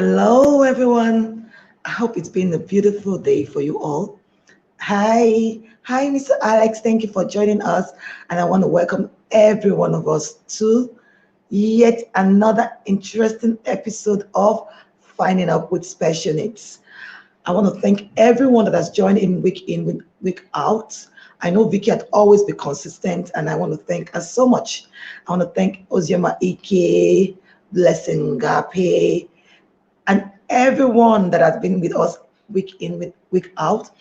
Hello, everyone. I hope it's been a beautiful day for you all. Hi, Mr. Alex. Thank you for joining us. And I want to welcome every one of us to yet another interesting episode of Finding Up with Special Needs. I want to thank everyone that has joined week out. I know Vicky had always been consistent, and I want to thank her so much. I want to thank Ozioma Ike, Blessing Gape, and everyone that has been with us week out.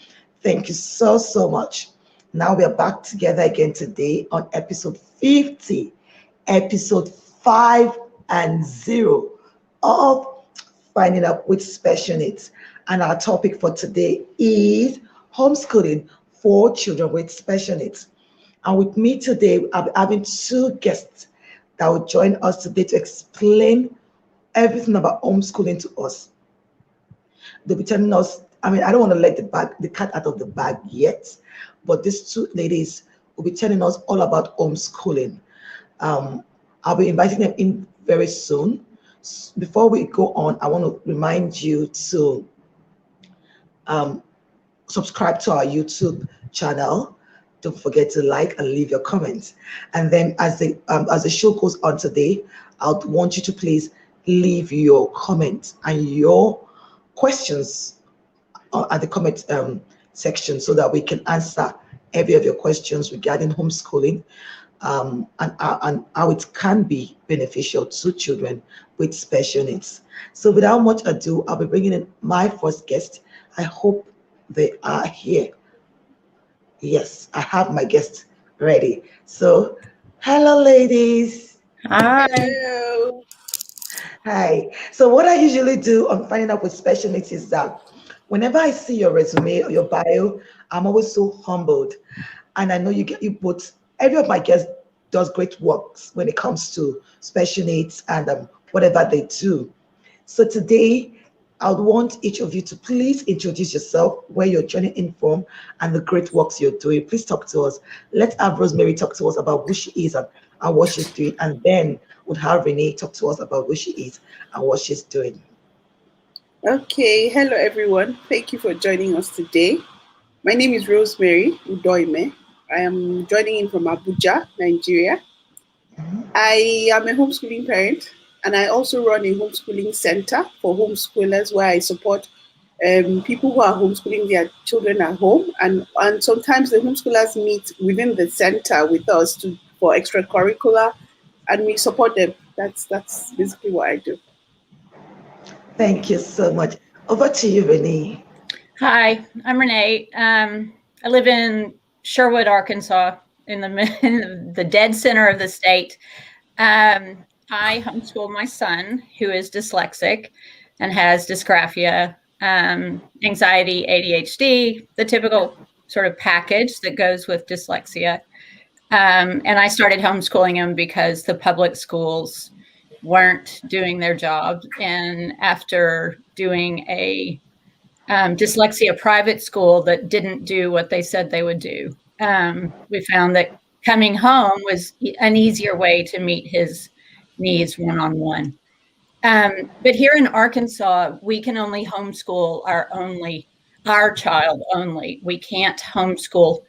Thank you so much. Now we are back together again today on episode 50, episode 5 and 0 of Finding Up with Special Needs. And our topic for today is homeschooling for children with special needs. And with me today, I'll be having two guests that will join us today to explain everything about homeschooling to us. They'll be telling us, I don't want to let the cat out of the bag yet, but these two ladies will be telling us all about homeschooling. I'll be inviting them in very soon. Before we go on, I want to remind you to subscribe to our YouTube channel. Don't forget to like and leave your comments. And then as the show goes on today, I would want you to please leave your comments and your questions at the comment section so that we can answer every of your questions regarding homeschooling and how it can be beneficial to children with special needs. So without much ado, I'll be bringing in my first guest. I hope they are here. Yes, I have my guest ready. So, hello, ladies. Hi. Hello. Hi. So, what I usually do on Finding Out with Special Needs is that whenever I see your resume or your bio, I'm always so humbled. And I know you put every of my guests does great works when it comes to special needs and whatever they do. So today, I would want each of you to please introduce yourself, where you're joining in from, and the great works you're doing. Please talk to us. Let's have Rosemary talk to us about who she is and what she's doing, and then we'll have Renee talk to us about who she is and what she's doing. Okay, hello everyone. Thank you for joining us today. My name is Rosemary Udoime. I am joining in from Abuja, Nigeria. Mhm. I am a homeschooling parent and I also run a homeschooling center for homeschoolers where I support people who are homeschooling their children at home, and sometimes the homeschoolers meet within the center with us for extracurricular and we support them. That's basically what I do. Thank you so much. Over to you, Renee. Hi, I'm Renee. I live in Sherwood, Arkansas, in the dead center of the state. I homeschool my son, who is dyslexic and has dysgraphia, anxiety, ADHD, the typical sort of package that goes with dyslexia. And I started homeschooling him because the public schools weren't doing their job. And after doing a dyslexia private school that didn't do what they said they would do, we found that coming home was an easier way to meet his needs one-on-one. But here in Arkansas, we can only homeschool our child only. We can't homeschool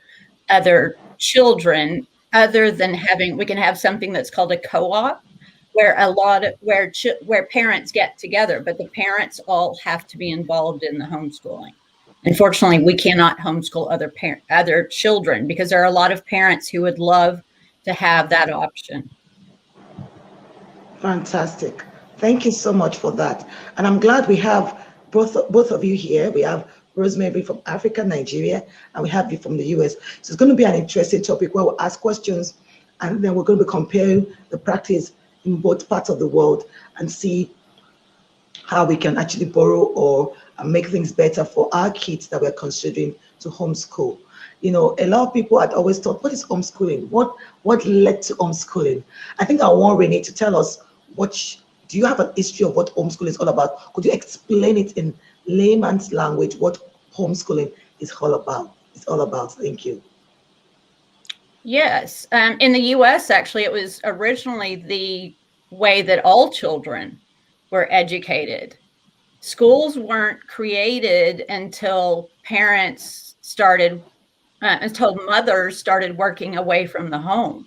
other children other than we can have something that's called a co-op where where parents get together, but the parents all have to be involved in the homeschooling. Unfortunately, we cannot homeschool other children because there are a lot of parents who would love to have that option. Fantastic. Thank you so much for that. And I'm glad we have both of you here. We have Rosemary from Africa, Nigeria, and we have you from the US. So it's going to be an interesting topic where we'll ask questions and then we're going to be comparing the practice in both parts of the world and see how we can actually borrow or make things better for our kids that we're considering to homeschool. You know, a lot of people had always thought, what is homeschooling? What led to homeschooling? I think I want Renee to tell us do you have an history of what homeschooling is all about? Could you explain it in layman's language what homeschooling is all about? It's all about. Thank you. Yes. In the US, actually, it was originally the way that all children were educated. schools weren't created until mothers started working away from the home,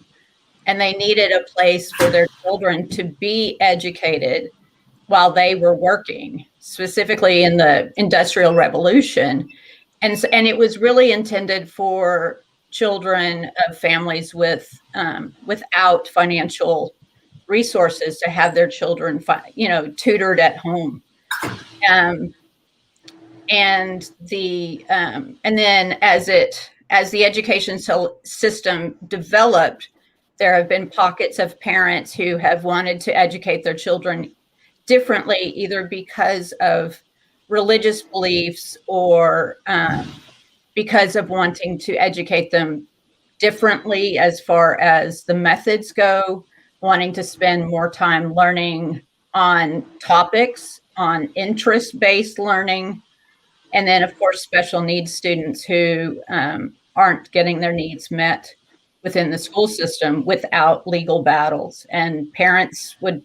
and they needed a place for their children to be educated while they were working, specifically in the Industrial Revolution. And it was really intended for children of families without financial resources to have their children, tutored at home. And then as the education system developed, there have been pockets of parents who have wanted to educate their children differently, either because of religious beliefs or because of wanting to educate them differently as far as the methods go, wanting to spend more time learning on topics, on interest-based learning. And then, of course, special needs students who aren't getting their needs met within the school system without legal battles. And parents would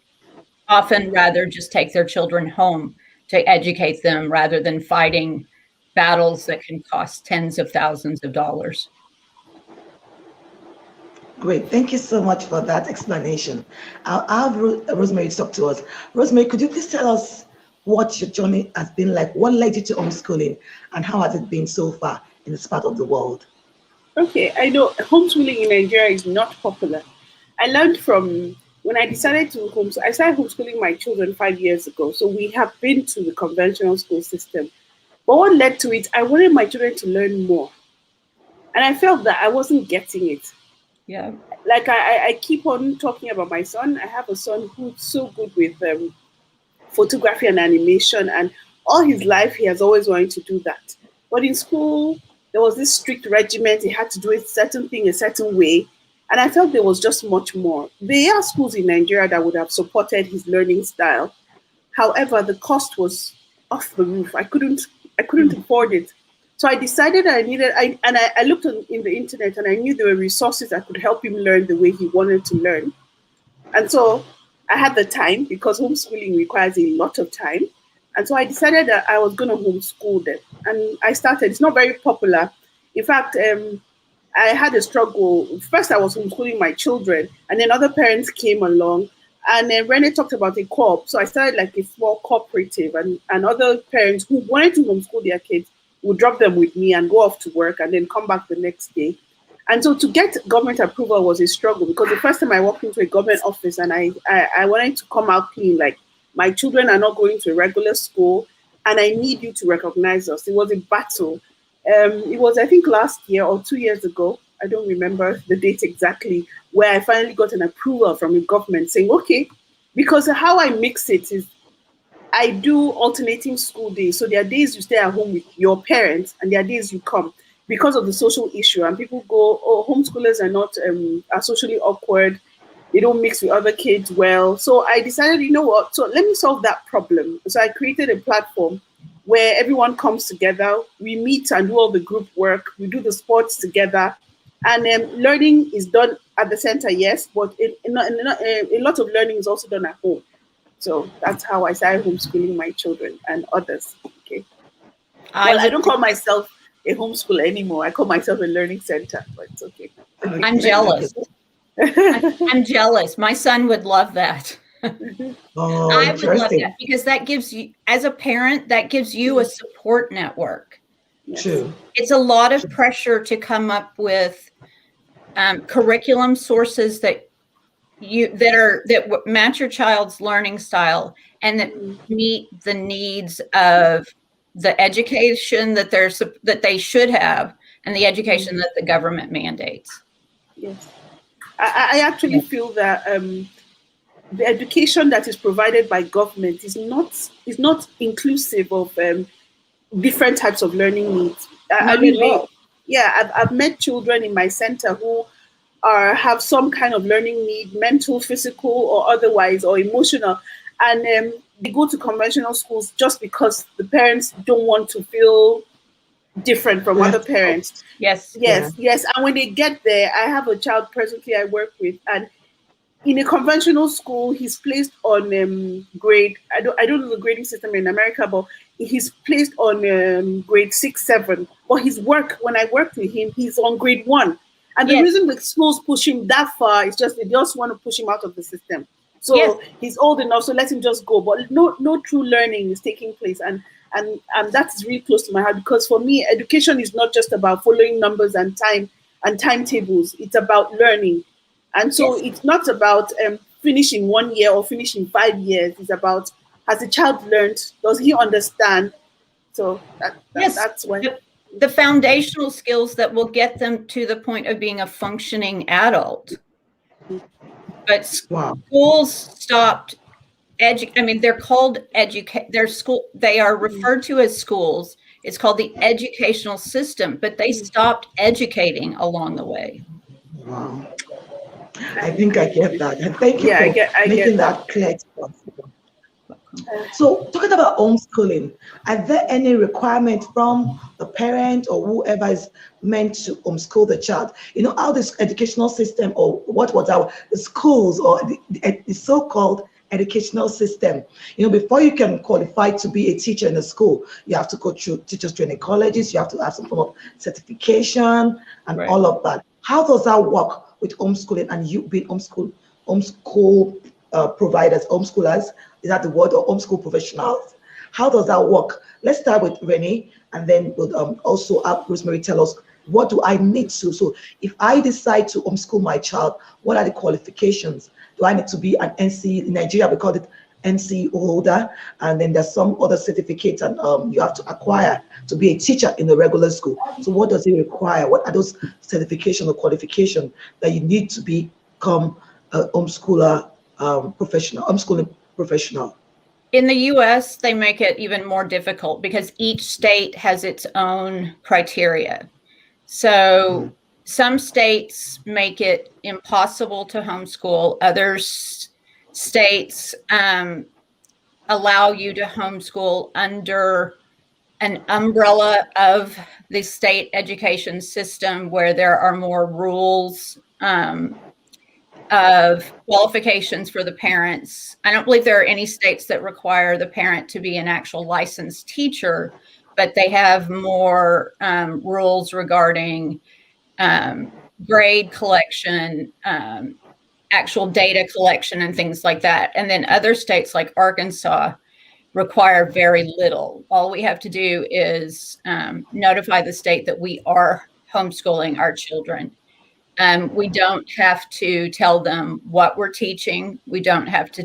often rather just take their children home to educate them rather than fighting battles that can cost tens of thousands of dollars. Great. Thank you so much for that explanation. I'll have Rosemary talk to us. Rosemary, could you please tell us what your journey has been like? What led you to homeschooling, and how has it been so far in this part of the world? Okay, I know homeschooling in Nigeria is not popular. I learned from when I decided to homeschool. I started homeschooling my children 5 years ago. So we have been to the conventional school system. But what led to it, I wanted my children to learn more. And I felt that I wasn't getting it. Yeah. Like I keep on talking about my son. I have a son who's so good with photography and animation, and all his life he has always wanted to do that. But in school, there was this strict regiment. He had to do a certain thing a certain way. And I felt there was just much more. There are schools in Nigeria that would have supported his learning style. However, the cost was off the roof. I couldn't afford it. So I decided I looked in the internet, and I knew there were resources that could help him learn the way he wanted to learn. And so I had the time, because homeschooling requires a lot of time. And so I decided that I was going to homeschool them. And I started. It's not very popular. In fact, I had a struggle. First, I was homeschooling my children, and then other parents came along. And then Renee talked about a co-op. So I started like a small cooperative, and other parents who wanted to homeschool their kids would drop them with me and go off to work and then come back the next day. And so to get government approval was a struggle, because the first time I walked into a government office and I wanted to come out clean, like, my children are not going to a regular school and I need you to recognize us. It was a battle. It was, I think, last year or 2 years ago, I don't remember the date exactly, where I finally got an approval from the government saying, okay, because how I mix it is I do alternating school days. So there are days you stay at home with your parents and there are days you come because of the social issue. And people go, oh, homeschoolers are socially awkward. They don't mix with other kids well. So I decided, you know what, so let me solve that problem. So I created a platform where everyone comes together. We meet and do all the group work. We do the sports together. And learning is done at the center, yes, but a lot of learning is also done at home. So that's how I started homeschooling my children and others. Okay. I don't call myself a homeschooler anymore. I call myself a learning center, but it's okay. I'm jealous. I'm jealous. My son would love that. Oh, I would love that, because that gives you, as a parent, that gives you a support network. Yes. True. It's a lot of pressure to come up with curriculum sources that match your child's learning style and that meet the needs of the education that they should have and the education that the government mandates. Yes, I actually feel that the education that is provided by government is not inclusive of different types of learning needs. I've met children in my center who have some kind of learning need, mental, physical, or otherwise, or emotional, and they go to conventional schools just because the parents don't want to feel different from other parents. Yes. And when they get there, I have a child presently I work with, and in a conventional school, he's placed on grade. I don't know the grading system in America, but he's placed on grade 6, 7. But his work, when I worked with him, he's on grade 1. And the Yes. reason the schools push him that far is just they just want to push him out of the system. So Yes. he's old enough, so let him just go. But no true learning is taking place, and that's really close to my heart, because for me, education is not just about following numbers and timetables. It's about learning. And so Yes. it's not about finishing 1 year or finishing 5 years. It's about, has the child learned? Does he understand? So Yes. that's when The foundational skills that will get them to the point of being a functioning adult. But schools stopped I mean, they're called they are referred to as schools. It's called the educational system, but they stopped educating along the way. Wow. I think I get that. And thank you for making that clear to us. So, talking about homeschooling, are there any requirements from the parent or whoever is meant to homeschool the child? You know, how this educational system, or what was the schools, or the so-called educational system, you know, before you can qualify to be a teacher in a school, you have to go through teachers training colleges, you have to have some form of certification and all of that. How does that work with homeschooling and you being homeschool providers, homeschoolers? Is that the word, or homeschool professionals? How does that work? Let's start with Renee, and then we'll also have Rosemary tell us, what do I need to? So if I decide to homeschool my child, what are the qualifications? Do I need to be an NC? In Nigeria, we call it NC holder, and then there's some other certificates and you have to acquire to be a teacher in a regular school. So what does it require? What are those certification or qualifications that you need to become a homeschooler professional, homeschooling professional? In the US, they make it even more difficult because each state has its own criteria. So some states make it impossible to homeschool. Other states allow you to homeschool under an umbrella of the state education system where there are more rules of qualifications for the parents. I don't believe there are any states that require the parent to be an actual licensed teacher, but they have more rules regarding grade collection, actual data collection, and things like that. And then other states like Arkansas require very little. All we have to do is notify the state that we are homeschooling our children. We don't have to tell them what we're teaching. We don't have to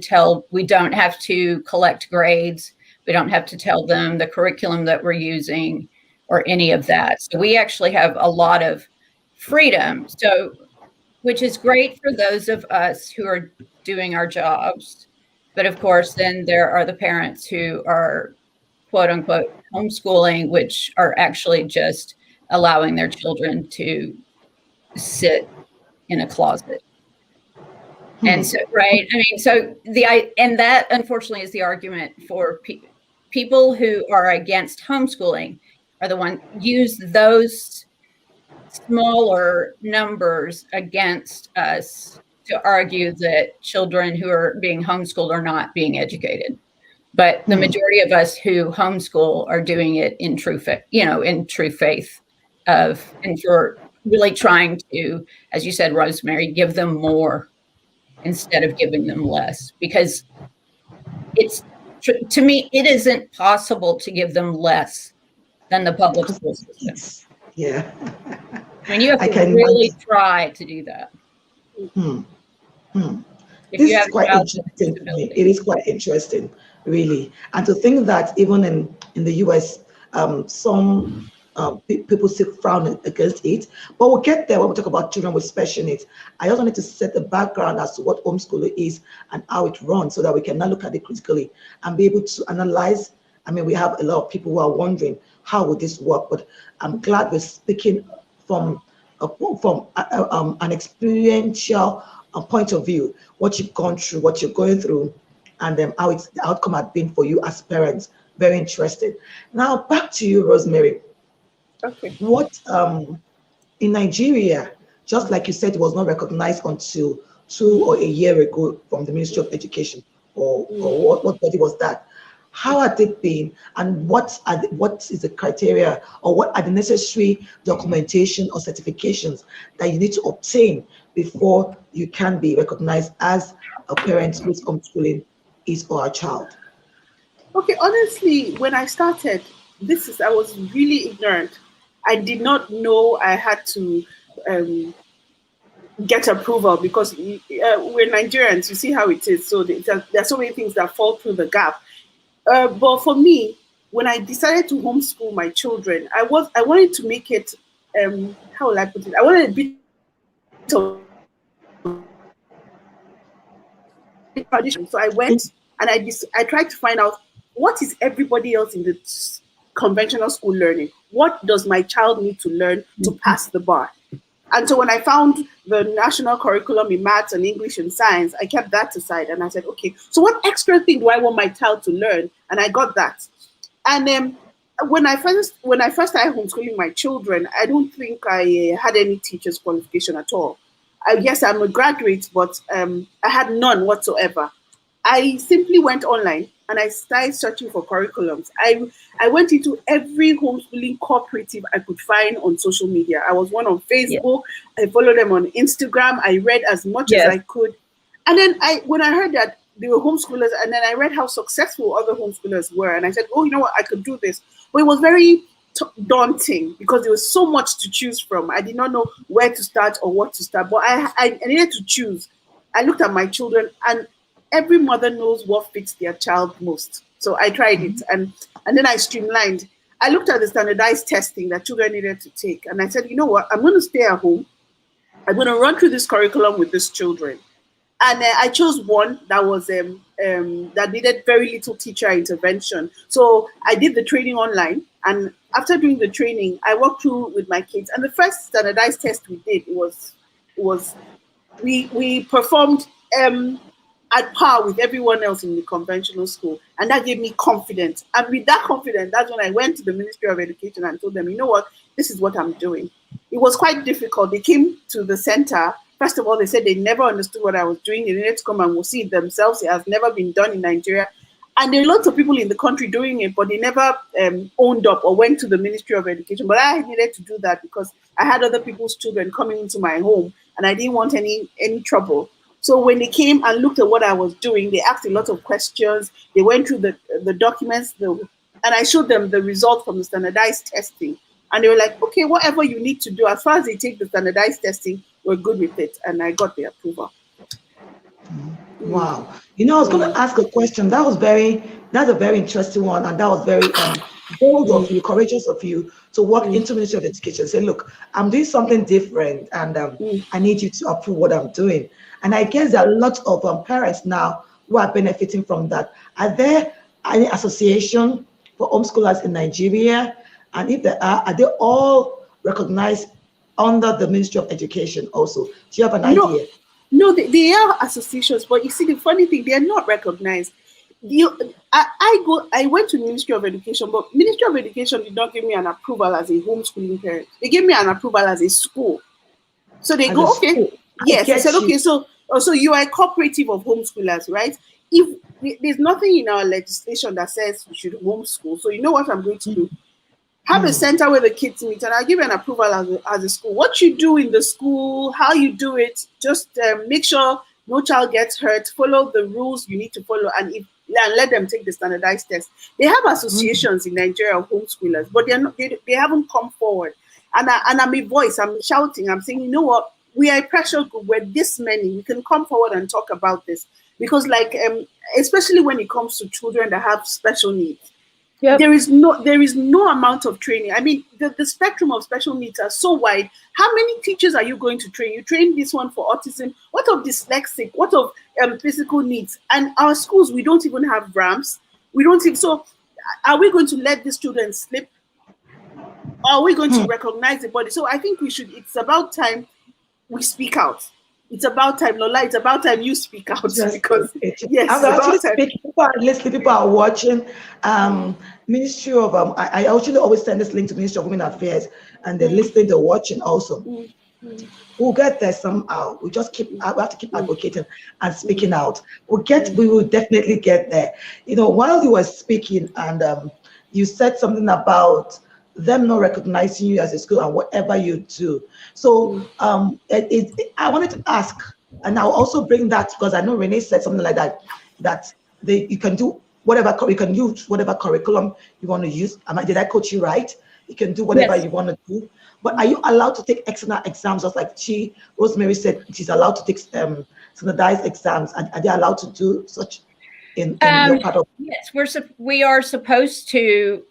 collect grades. We don't have to tell them the curriculum that we're using or any of that. So we actually have a lot of freedom. So, which is great for those of us who are doing our jobs. But of course, then there are the parents who are quote unquote homeschooling, which are actually just allowing their children to sit in a closet. And so, right. I mean, so and that unfortunately is the argument for people who are against homeschooling are the ones use those smaller numbers against us to argue that children who are being homeschooled are not being educated. But the majority of us who homeschool are doing it in true faith, in true faith and for really trying to, as you said, Rosemary, give them more instead of giving them less, because to me, it isn't possible to give them less than the public school system. Yeah. I mean, you have to really try to do that. This is quite interesting to me. It is quite interesting, really. And to think that even in the US, some people still frown against it. But we'll get there when we talk about children with special needs. I also need to set the background as to what homeschooling is and how it runs so that we can now look at it critically and be able to analyze. I mean, we have a lot of people who are wondering, how would this work? But I'm glad we're speaking from an experiential point of view, what you've gone through, what you're going through, and how the outcome has been for you as parents. Very interested. Now, back to you, Rosemary. Okay. What in Nigeria, just like you said, it was not recognized until 2 or a year ago from the Ministry of Education, or what body was that? How are they been, and what is the criteria, or what are the necessary documentation or certifications that you need to obtain before you can be recognized as a parent who's homeschooling his or her child? Okay, honestly, when I started, I was really ignorant. I did not know I had to get approval because we're Nigerians. You see how it is. So there are so many things that fall through the gap. But for me, when I decided to homeschool my children, I wanted to make it, how will I put it? I wanted a bit of tradition. So I went and I tried to find out what is everybody else in the conventional school learning. What does my child need to learn to pass the bar? And so when I found the national curriculum in maths and English and science, I kept that aside and I said, okay, so what extra thing do I want my child to learn? And I got that. And when I first started homeschooling my children, I don't think I had any teacher's qualification at all. Yes, I'm a graduate, but I had none whatsoever. I simply went online and I started searching for curriculums. I went into every homeschooling cooperative I could find on social media. I was one on Facebook. I followed them on Instagram. I read as much as I could. And then when I heard that they were homeschoolers, and then I read how successful other homeschoolers were, and I said, oh, you know what, I could do this. But it was very daunting because there was so much to choose from. I did not know where to start or what to start, but I needed to choose. I looked at my children, and every mother knows what fits their child most. So I tried it, and then I streamlined. I looked at the standardized testing that children needed to take, and I said, you know what, I'm going to stay at home. I'm going to run through this curriculum with these children. And I chose one that was that needed very little teacher intervention. So I did the training online, and after doing the training, I walked through with my kids. And the first standardized test we did we performed at par with everyone else in the conventional school, and that gave me confidence. And with that confidence, that's when I went to the Ministry of Education and told them, you know what, this is what I'm doing. It was quite difficult. They came to the center. First of all, they said they never understood what I was doing. They needed to come and see it themselves. It has never been done in Nigeria. And there are lots of people in the country doing it, but they never owned up or went to the Ministry of Education. But I needed to do that because I had other people's children coming into my home, and I didn't want any trouble. So when they came and looked at what I was doing, they asked a lot of questions. They went through the documents, and I showed them the result from the standardized testing. And they were like, okay, whatever you need to do, as far as they take the standardized testing, we're good with it. And I got the approval. Wow. You know, I was going to ask a question. That's a very interesting one. And that was very bold of you, courageous of you to walk into Ministry of Education and say, look, I'm doing something different, and I need you to approve what I'm doing. And I guess there are a lot of parents now who are benefiting from that. Are there any association for homeschoolers in Nigeria? And if there are they all recognized under the Ministry of Education also? Do you have an idea? No, they are associations, but you see, the funny thing, they are not recognized. I went to Ministry of Education, but Ministry of Education did not give me an approval as a homeschooling parent. They gave me an approval as a school. So they go, okay, yes. I said, okay, so you are a cooperative of homeschoolers, right? If there's nothing in our legislation that says we should homeschool, so you know what I'm going to do? Have a center where the kids meet, and I'll give you an approval as a school. What you do in the school, how you do it, just make sure no child gets hurt, follow the rules you need to follow, and let them take the standardized test. They have associations in Nigeria of homeschoolers, but they haven't come forward. And I'm a voice, I'm shouting, I'm saying, you know what, we are a pressure group, we're this many, we can come forward and talk about this. Because especially when it comes to children that have special needs, there is no amount of training. I mean, the spectrum of special needs are so wide. How many teachers are you going to train? You train this one for autism. What of dyslexic? What of physical needs? And our schools, we don't even have ramps. So are we going to let these children slip? Or are we going to recognize the body? So I think it's about time we speak out. It's about time, Lola. It's about time you speak out, because yes, I'm actually speaking. People are listening. People are watching. Ministry of I actually always send this link to Ministry of Women Affairs, and they're listening. They're watching also. We'll get there somehow. We just keep. We have to keep advocating and speaking out. We will definitely get there. While you were speaking, and you said something about them not recognizing you as a school and whatever you do. So I wanted to ask, and I'll also bring that because I know Renee said something like that. That you can do whatever you can use whatever curriculum you want to use. Did I coach you right? You can do whatever Yes. you want to do. But are you allowed to take external exams, just like Rosemary said, she's allowed to take standardized exams? Are they allowed to do such in your part of? Yes, we are supposed to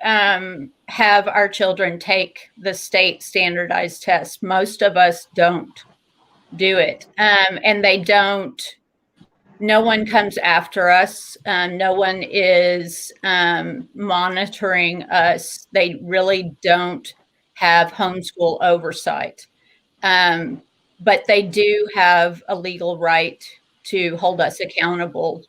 have our children take the state standardized test. Most of us don't do it, and they don't. No one comes after us. No one is monitoring us. They really don't have homeschool oversight. But they do have a legal right to hold us accountable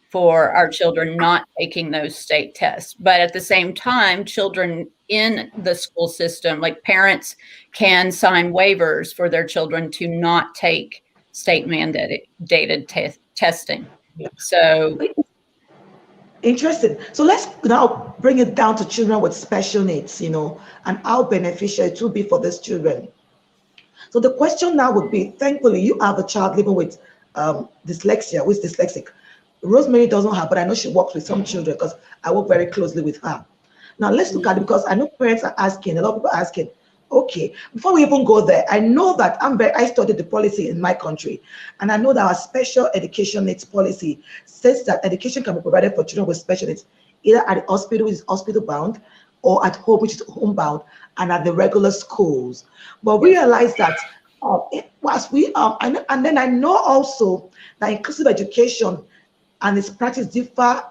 for our children not taking those state tests. But at the same time, children in the school system, like parents, can sign waivers for their children to not take state mandated testing. So Interesting. So let's now bring it down to children with special needs, and how beneficial it will be for these children. So the question now would be, thankfully, you have a child living with dyslexia, who is dyslexic. Rosemary doesn't have, but I know she works with some children because I work very closely with her. Now let's look at it, because I know parents are asking, a lot of people are asking, okay, before we even go there, I know that I studied the policy in my country, and I know that our special education needs policy says that education can be provided for children with special needs, either at the hospital, which is hospital bound, or at home, which is homebound, and at the regular schools. But we realize that and then I know also that inclusive education and its practice differ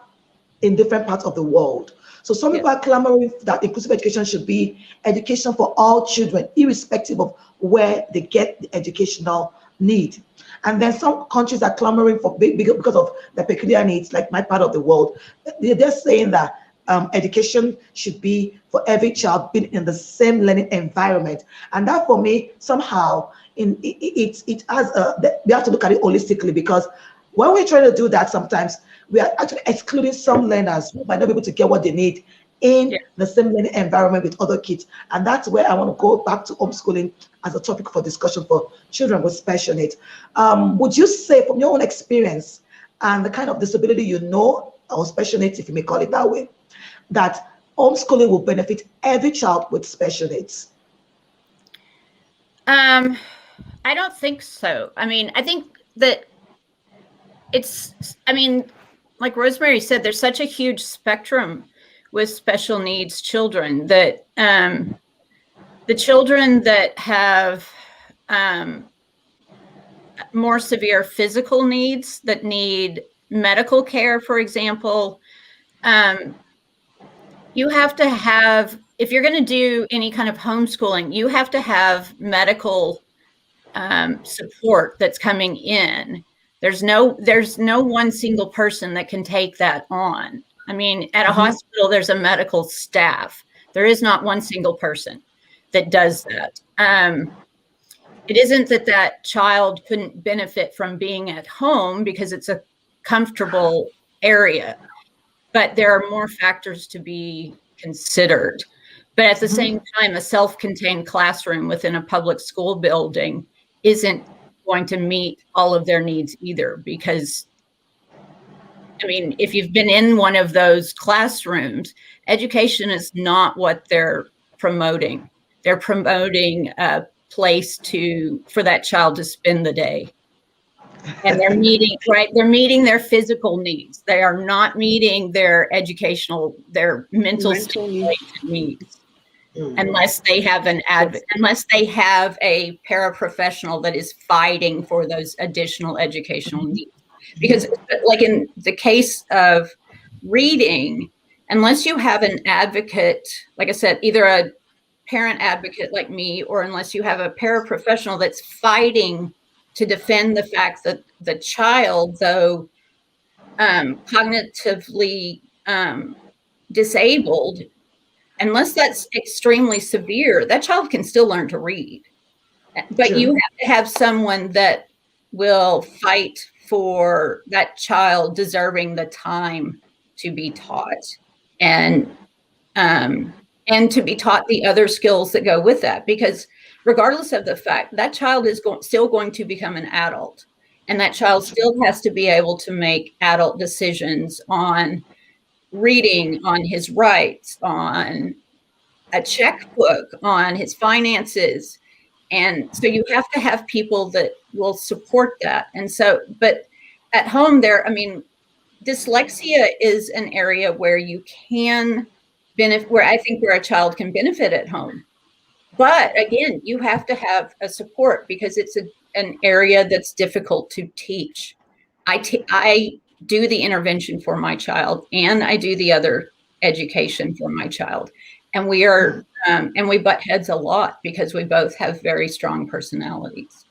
in different parts of the world. So some people are clamoring that inclusive education should be education for all children, irrespective of where they get the educational need. And then some countries are clamoring for because of the peculiar needs, like my part of the world. They're saying that education should be for every child being in the same learning environment. And that, for me, somehow, it has we have to look at it holistically, because when we're trying to do that, sometimes we are actually excluding some learners who might not be able to get what they need in the same learning environment with other kids. And that's where I want to go back to homeschooling as a topic for discussion for children with special needs. Would you say, from your own experience and the kind of disability or special needs, if you may call it that way, that homeschooling will benefit every child with special needs? I don't think so. I think that like Rosemary said, there's such a huge spectrum with special needs children that the children that have more severe physical needs, that need medical care, for example, you have to have, if you're going to do any kind of homeschooling, you have to have medical support that's coming in. There's no one single person that can take that on. At a hospital, there's a medical staff. There is not one single person that does that. It isn't that child couldn't benefit from being at home because it's a comfortable area, but there are more factors to be considered. But at the same time, a self-contained classroom within a public school building isn't going to meet all of their needs either, because if you've been in one of those classrooms, education is not what they're promoting. They're promoting a place for that child to spend the day. And they're meeting their physical needs. They are not meeting their mental needs. Unless they have unless they have a paraprofessional that is fighting for those additional educational needs. Because, like in the case of reading, unless you have an advocate, like I said, either a parent advocate like me, or unless you have a paraprofessional that's fighting to defend the fact that the child, though cognitively disabled, unless that's extremely severe, that child can still learn to read. But you have to have someone that will fight for that child deserving the time to be taught, and to be taught the other skills that go with that. Because regardless of the fact, that child is still going to become an adult, and that child still has to be able to make adult decisions on reading, on his rights, on a checkbook, on his finances. And so you have to have people that will support that. And so, but at home there, I mean, dyslexia is an area where you can benefit, where I think where a child can benefit at home. But again, you have to have a support because it's an area that's difficult to teach. I do the intervention for my child, and I do the other education for my child. And we are, and we butt heads a lot because we both have very strong personalities.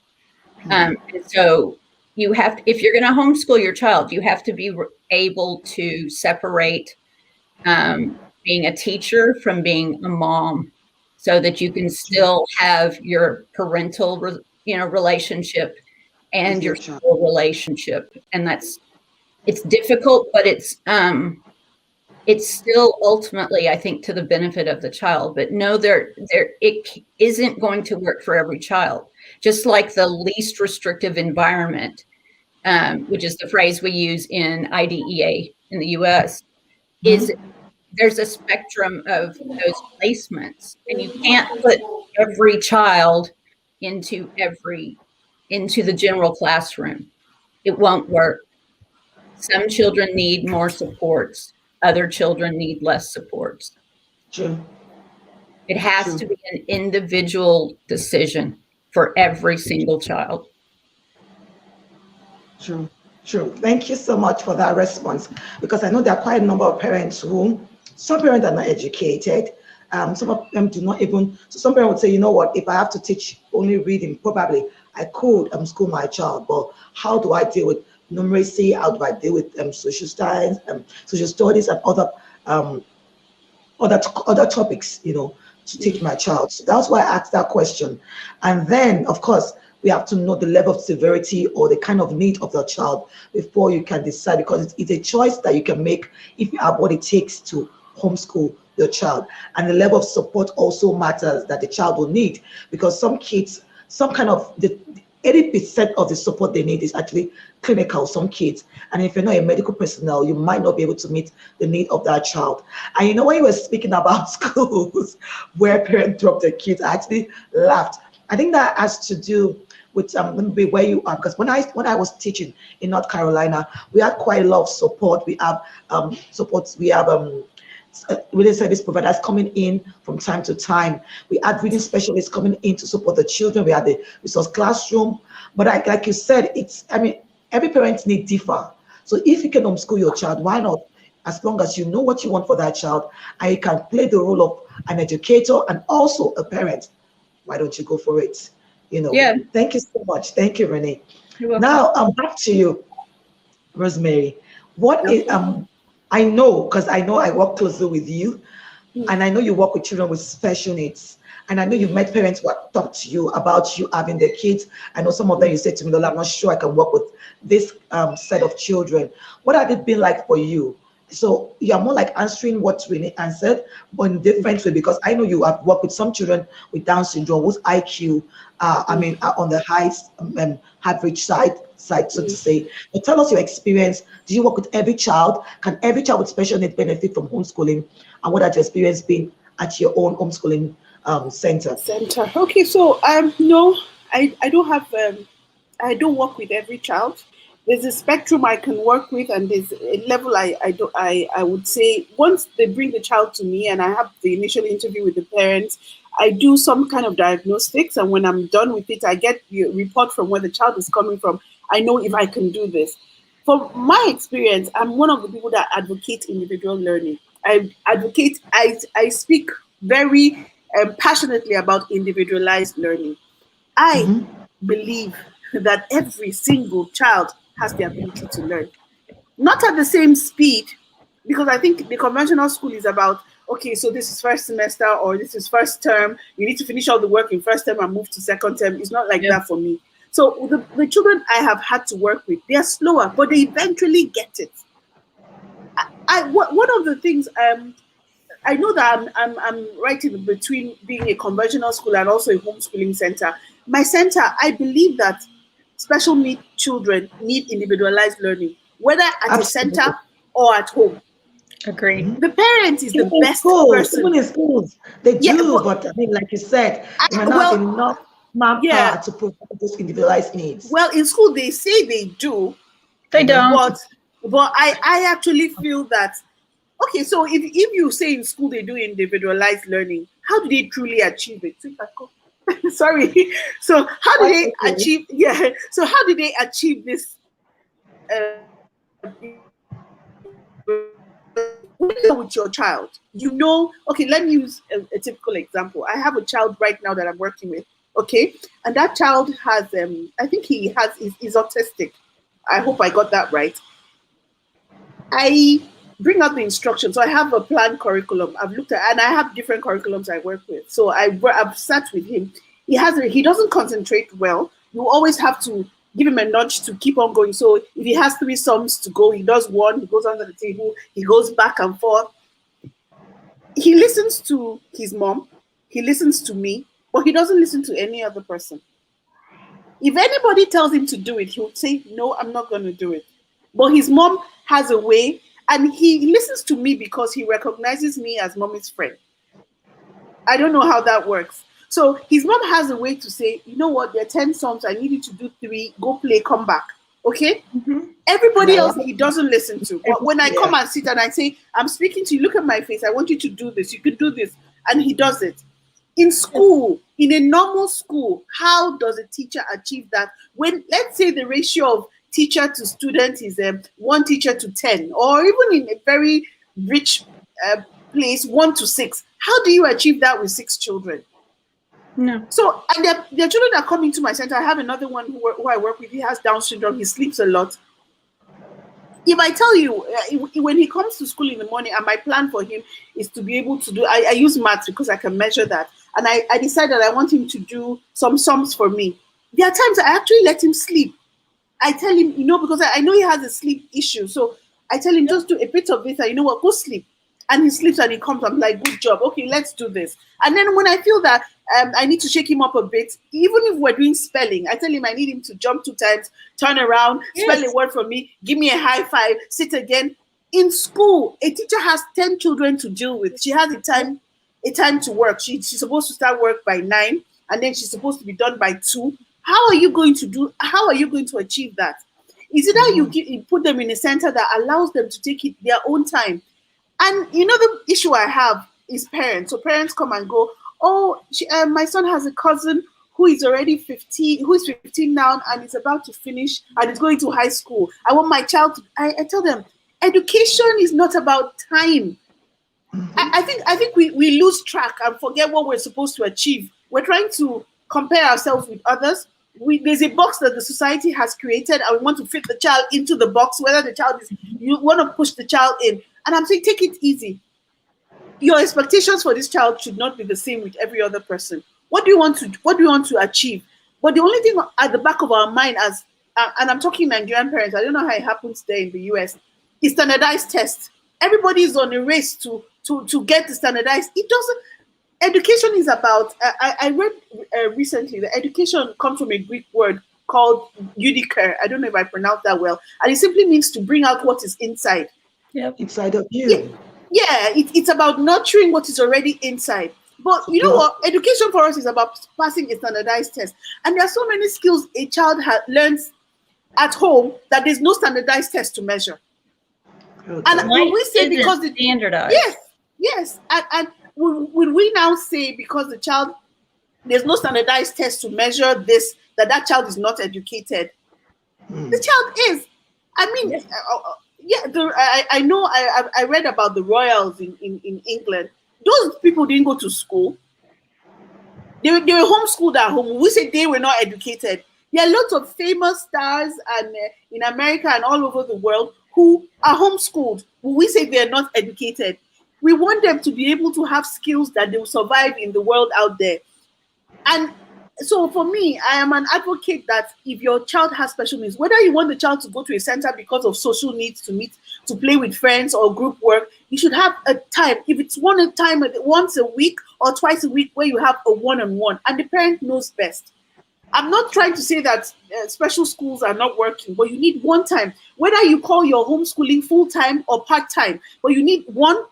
And so you have to, if you're going to homeschool your child, you have to be able to separate being a teacher from being a mom, so that you can still have your parental, relationship and your school relationship. And it's difficult, but it's still ultimately, I think, to the benefit of the child. But no, it isn't going to work for every child. Just like the least restrictive environment, which is the phrase we use in IDEA in the US, is there's a spectrum of those placements, and you can't put every child into the general classroom. It won't work. Some children need more supports. Other children need less supports. True. It has to be an individual decision for every single child. True. Thank you so much for that response, because I know there are quite a number of parents who, some parents are not educated. Some of them do not even, so some parents would say, you know what, if I have to teach only reading, probably I could school my child, but how do I deal with numeracy? How do I deal with social science, social studies, and other topics, to teach my child? So that's why I asked that question. And then, of course, we have to know the level of severity or the kind of need of the child before you can decide, because it's a choice that you can make if you have what it takes to homeschool your child. And the level of support also matters that the child will need, because some kids, the 80% of the support they need is actually clinical, some kids. And if you're not a medical personnel, you might not be able to meet the need of that child. And when you were speaking about schools where parents drop their kids, I actually laughed. I think that has to do with maybe where you are, because when I was teaching in North Carolina, we had quite a lot of support. We have reading service providers coming in from time to time. We had reading specialists coming in to support the children. We had the resource classroom. But like you said, every parent's need differ. So if you can homeschool your child, why not? As long as you know what you want for that child, and you can play the role of an educator and also a parent, why don't you go for it? Yeah. Thank you so much. Thank you, Renee. Now I'm back to you, Rosemary. What is I know, because I know I work closely with you, and I know you work with children with special needs, and I know you've met parents who have talked to you about you having their kids. I know some of them, you said to me, Lola, I'm not sure I can work with this set of children. What have it been like for you? So you're more like answering what Renee answered, but in a different way, because I know you have worked with some children with Down syndrome whose IQ, are on the high average side, so to say. But tell us your experience. Do you work with every child? Can every child with special needs benefit from homeschooling? And what has your experience been at your own homeschooling center? Okay, so no, I don't have I don't work with every child. There's a spectrum I can work with, and there's a level I would say once they bring the child to me and I have the initial interview with the parents, I do some kind of diagnostics, and when I'm done with it, I get the report from where the child is coming from. I know if I can do this. From my experience, I'm one of the people that advocate individual learning. I speak very passionately about individualized learning. I believe that every single child has the ability to learn. Not at the same speed, because I think the conventional school is about, okay, so this is first semester or this is first term. You need to finish all the work in first term and move to second term. It's not like that for me. So the children I have had to work with, they are slower, but they eventually get it. One of the things I know that I'm right in between being a conventional school and also a homeschooling center. My center, I believe that special need children need individualized learning, whether at a center or at home. Agreed. The parent is Even the in best schools, person. even in schools, they Yeah, do, but, but I mean, like you said, they might not have enough yeah. manpower to provide those individualized needs. Well, in school they say they do, They don't. but I actually feel that, okay, so if you say in school they do individualized learning, how do they truly achieve it? Sorry. So how do they achieve? Yeah. So how do they achieve this? When you're with your child, you know. Okay, let me use a typical example. I have a child right now that I'm working with. Okay, and that child has I think he's autistic. I hope I got that right. I bring out the instructions. So I have a planned curriculum. I've looked at, and I have different curriculums I work with. So I've sat with him. He doesn't concentrate well. You always have to give him a nudge to keep on going. So if he has 3 sums to go, he does one. He goes under the table. He goes back and forth. He listens to his mom. He listens to me, but he doesn't listen to any other person. If anybody tells him to do it, he would say, "No, I'm not going to do it." But his mom has a way, and he listens to me because he recognizes me as mommy's friend. I don't know how that works. So his mom has a way to say, "You know what, there are 10 songs, I need you to do 3, go play, come back." Okay? Everybody else he doesn't listen to. But when I come and sit and I say, "I'm speaking to you, look at my face, I want you to do this, you could do this," and he does it. In school, in a normal school, how does a teacher achieve that? When, let's say, the ratio of teacher to student is 1 teacher to 10, or even in a very rich place, 1 to 6. How do you achieve that with 6 children? No. So, and the children that come into my center, I have another one who I work with. He has Down syndrome. He sleeps a lot. If I tell you, when he comes to school in the morning, and my plan for him is to be able to do, I use maths because I can measure that. And I decided I want him to do some sums for me. There are times I actually let him sleep. I tell him, because I know he has a sleep issue. So I tell him, just do a bit of this, and you know what, go sleep. And he sleeps and he comes. I'm like, good job. Okay, let's do this. And then when I feel that I need to shake him up a bit, even if we're doing spelling, I tell him I need him to jump 2 times, turn around, spell a word for me, give me a high five, sit again. In school, a teacher has 10 children to deal with. She has a time to work. She's supposed to start work by 9, and then she's supposed to be done by 2. How are you going to achieve that? Is it that you put them in a center that allows them to take it their own time? And the issue I have is parents. So parents come and go, "Oh, my son has a cousin who is already 15, who is 15 now and is about to finish and is going to high school. I want my child to," I tell them, education is not about time. I think we lose track and forget what we're supposed to achieve. We're trying to compare ourselves with others. There's a box that the society has created, and we want to fit the child into the box, whether the child is, you want to push the child in. And I'm saying, take it easy. Your expectations for this child should not be the same with every other person. What do you want to achieve? But the only thing at the back of our mind, and I'm talking Nigerian parents, I don't know how it happens there in the US, is standardized tests. Everybody is on a race to get the standardized. It doesn't. Education is about. I read recently that education comes from a Greek word called eudiker. I don't know if I pronounced that well, and it simply means to bring out what is inside. Yep. Inside of you. Yeah, it's about nurturing what is already inside. But you know what? Education for us is about passing a standardized test. And there are so many skills a child learns at home that there's no standardized test to measure. Okay. And when we say because the standardized. Yes. And would we now say because the child, there's no standardized test to measure this, that child is not educated? The child is. I mean, I know I read about the royals in England. Those people didn't go to school. They were homeschooled at home. We say they were not educated. There are lots of famous stars and in America and all over the world who are homeschooled. We say they're not educated. We want them to be able to have skills that they will survive in the world out there. And so for me, I am an advocate that if your child has special needs, whether you want the child to go to a center because of social needs, to meet, to play with friends or group work, you should have a time. If it's once a week or twice a week, where you have a one-on-one, and the parent knows best. I'm not trying to say that special schools are not working, but you need one time, whether you call your homeschooling full-time or part-time, but you need 1-2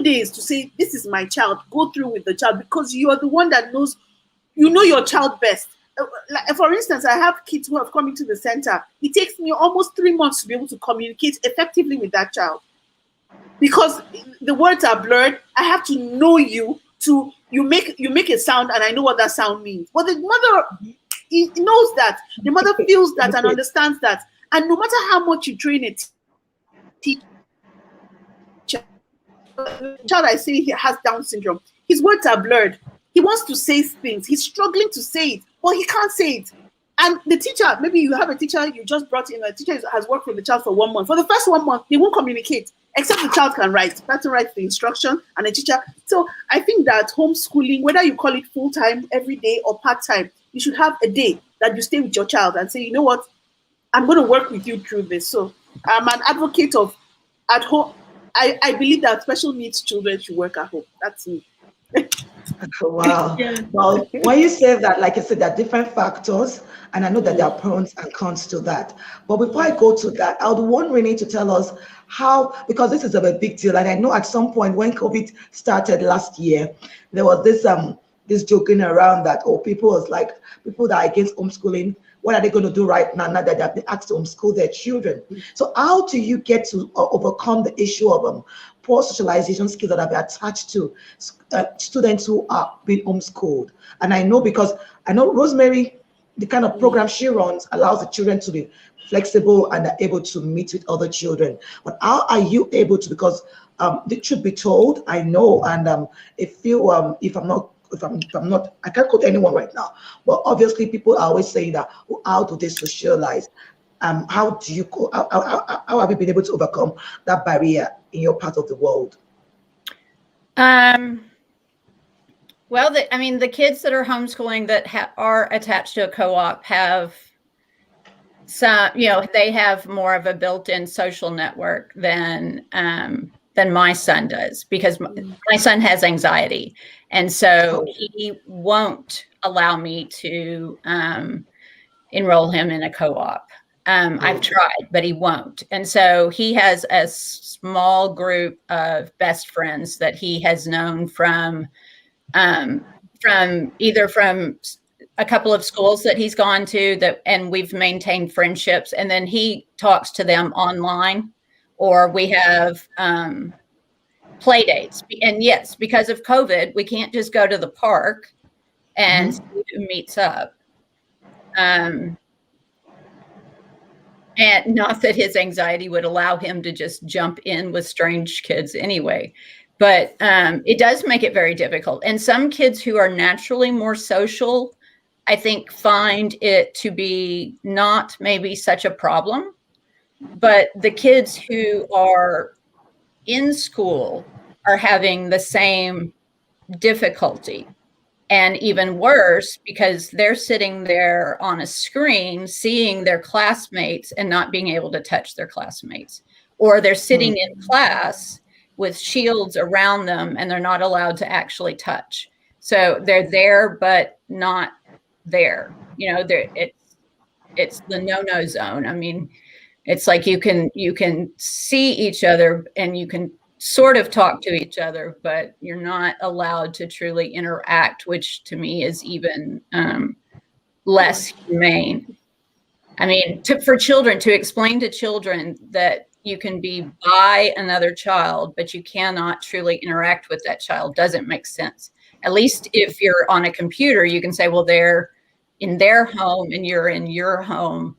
days to say, this is my child, go through with the child, because you are the one that knows, you know your child best. Like, for instance, I have kids who have come into the center. It takes me almost 3 months to be able to communicate effectively with that child, because the words are blurred. I have to know you. You make a sound, and I know what that sound means. But the mother, he knows that. The mother feels that and understands that. And no matter how much you train a teacher, the child I say he has Down syndrome, his words are blurred. He wants to say things. He's struggling to say it, but he can't say it. And the teacher, maybe you have a teacher you just brought in, a teacher has worked with the child for 1 month. For the first 1 month, they won't communicate, except the child can write. Pattern writes the instruction, and the teacher. So I think that homeschooling, whether you call it full-time, every day, or part-time, you should have a day that you stay with your child and say, you know what, I'm going to work with you through this. So I'm an advocate of at home. I believe that special needs children should work at home. That's me. Wow. Yeah. Well, when you say that, like I said, there are different factors, and I know that there are pros and cons to that. But before I go to that, I would want Renee to tell us how, because this is a big deal, and I know at some point when COVID started last year, there was this joking around that, oh, people that are against homeschooling, what are they going to do right now that they've been asked to homeschool their children? So how do you get to overcome the issue of poor socialization skills that have been attached to students who are being homeschooled? And I know, because I know Rosemary, the kind of program she runs allows the children to be flexible and are able to meet with other children. But how are you able to, because the truth be told, I know, and if I'm not, I can't quote anyone right now, but obviously people are always saying that, oh, how do they socialize? How do you go? How have you been able to overcome that barrier in your part of the world? Well, the kids that are homeschooling that are attached to a co-op have some, they have more of a built-in social network than my son does, because my son has anxiety. And so he won't allow me to enroll him in a co-op. I've tried, but he won't. And so he has a small group of best friends that he has known from either from a couple of schools that he's gone to, and we've maintained friendships, and then he talks to them online, or we have play dates. And yes, because of COVID, we can't just go to the park and see who meets up. And not that his anxiety would allow him to just jump in with strange kids anyway, but it does make it very difficult. And some kids who are naturally more social, I think, find it to be not maybe such a problem. But the kids who are in school are having the same difficulty, and even worse, because they're sitting there on a screen seeing their classmates and not being able to touch their classmates, or they're sitting in class with shields around them and they're not allowed to actually touch. So they're there but not there. It's the no-no zone. I mean, it's like you can see each other and you can sort of talk to each other, but you're not allowed to truly interact, which to me is even less humane. I mean, for children, to explain to children that you can be by another child, but you cannot truly interact with that child, doesn't make sense. At least if you're on a computer, you can say, well, they're in their home and you're in your home.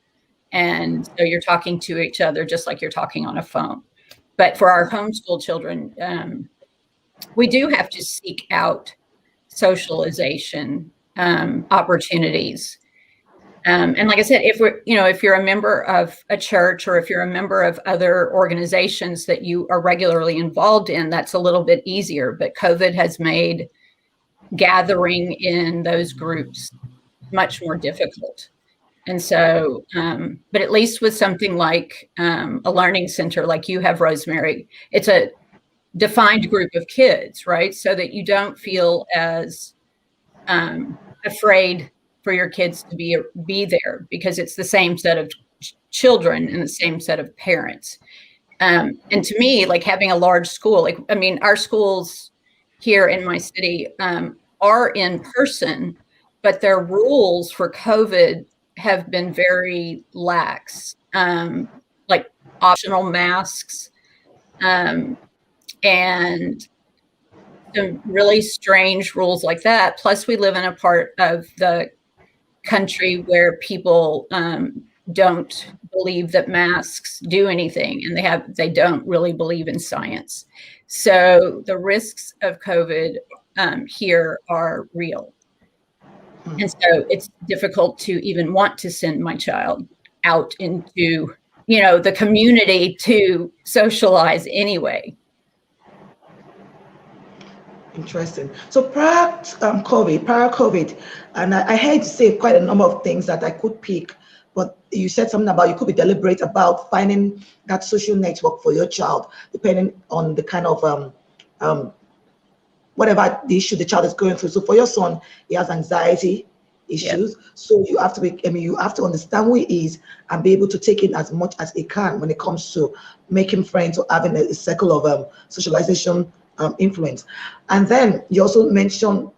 And so you're talking to each other just like you're talking on a phone. But for our homeschool children, we do have to seek out socialization opportunities. And like I said, if you're a member of a church or if you're a member of other organizations that you are regularly involved in, that's a little bit easier. But COVID has made gathering in those groups much more difficult. And so, but at least with something like a learning center like you have, Rosemary, it's a defined group of kids, right? So that you don't feel as afraid for your kids to be there, because it's the same set of children and the same set of parents. And to me, like having a large school, like, I mean, our schools here in my city are in person, but their rules for COVID have been very lax, like optional masks, and some really strange rules like that. Plus, we live in a part of the country where people don't believe that masks do anything, and they don't really believe in science. So the risks of COVID here are real. And so it's difficult to even want to send my child out into, the community to socialize anyway. Interesting. So prior COVID, and I heard you say quite a number of things that I could pick, but you said something about you could be deliberate about finding that social network for your child, depending on the kind of whatever the issue the child is going through. So for your son, he has anxiety issues. Yep. So you have to you have to understand who he is and be able to take in as much as he can when it comes to making friends or having a circle of socialization influence. And then you also mentioned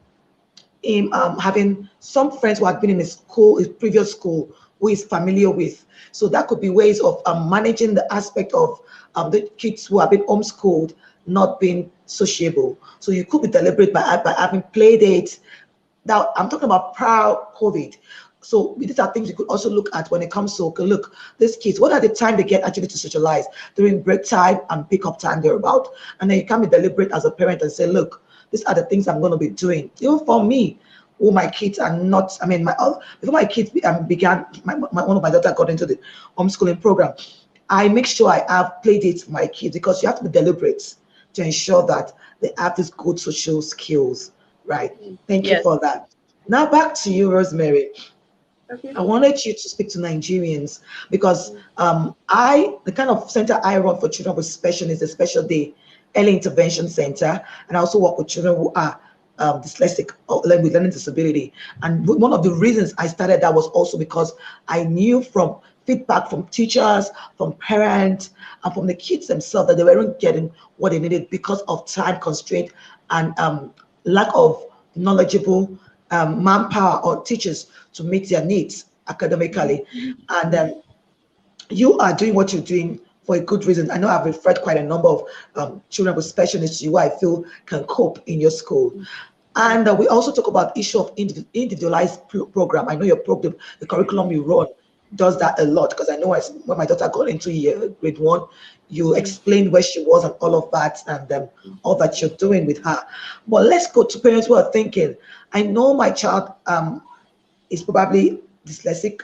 him having some friends who had been in his previous school, who he's familiar with. So that could be ways of managing the aspect of the kids who have been homeschooled not being sociable. So you could be deliberate by having play dates. Now I'm talking about prior COVID. So these are things you could also look at when it comes to, okay, look, these kids, what are the time they get actually to socialize? During break time and pick up time thereabout. And then you can be deliberate as a parent and say, look, these are the things I'm going to be doing. Even for me, who my kids are not, before my kids began, one of my daughter got into the homeschooling program, I make sure I have play dates for my kids, because you have to be deliberate to ensure that they have these good social skills, right? Thank you for that. Now back to you, Rosemary. Okay. I wanted you to speak to Nigerians, because the kind of center I run for children with special needs, a special day early intervention center, and I also work with children who are dyslexic or with learning disability. And one of the reasons I started that was also because I knew from feedback from teachers, from parents, and from the kids themselves that they weren't getting what they needed because of time constraint and lack of knowledgeable manpower or teachers to meet their needs academically. And then you are doing what you're doing for a good reason. I know I've referred quite a number of children with special needs to you who I feel can cope in your school. And we also talk about the issue of individualized program. I know your program, the curriculum you run, does that a lot, because I know when my daughter got into grade 1, you explained where she was and all of that, and all that you're doing with her. But let's go to parents who are thinking, I know my child is probably dyslexic,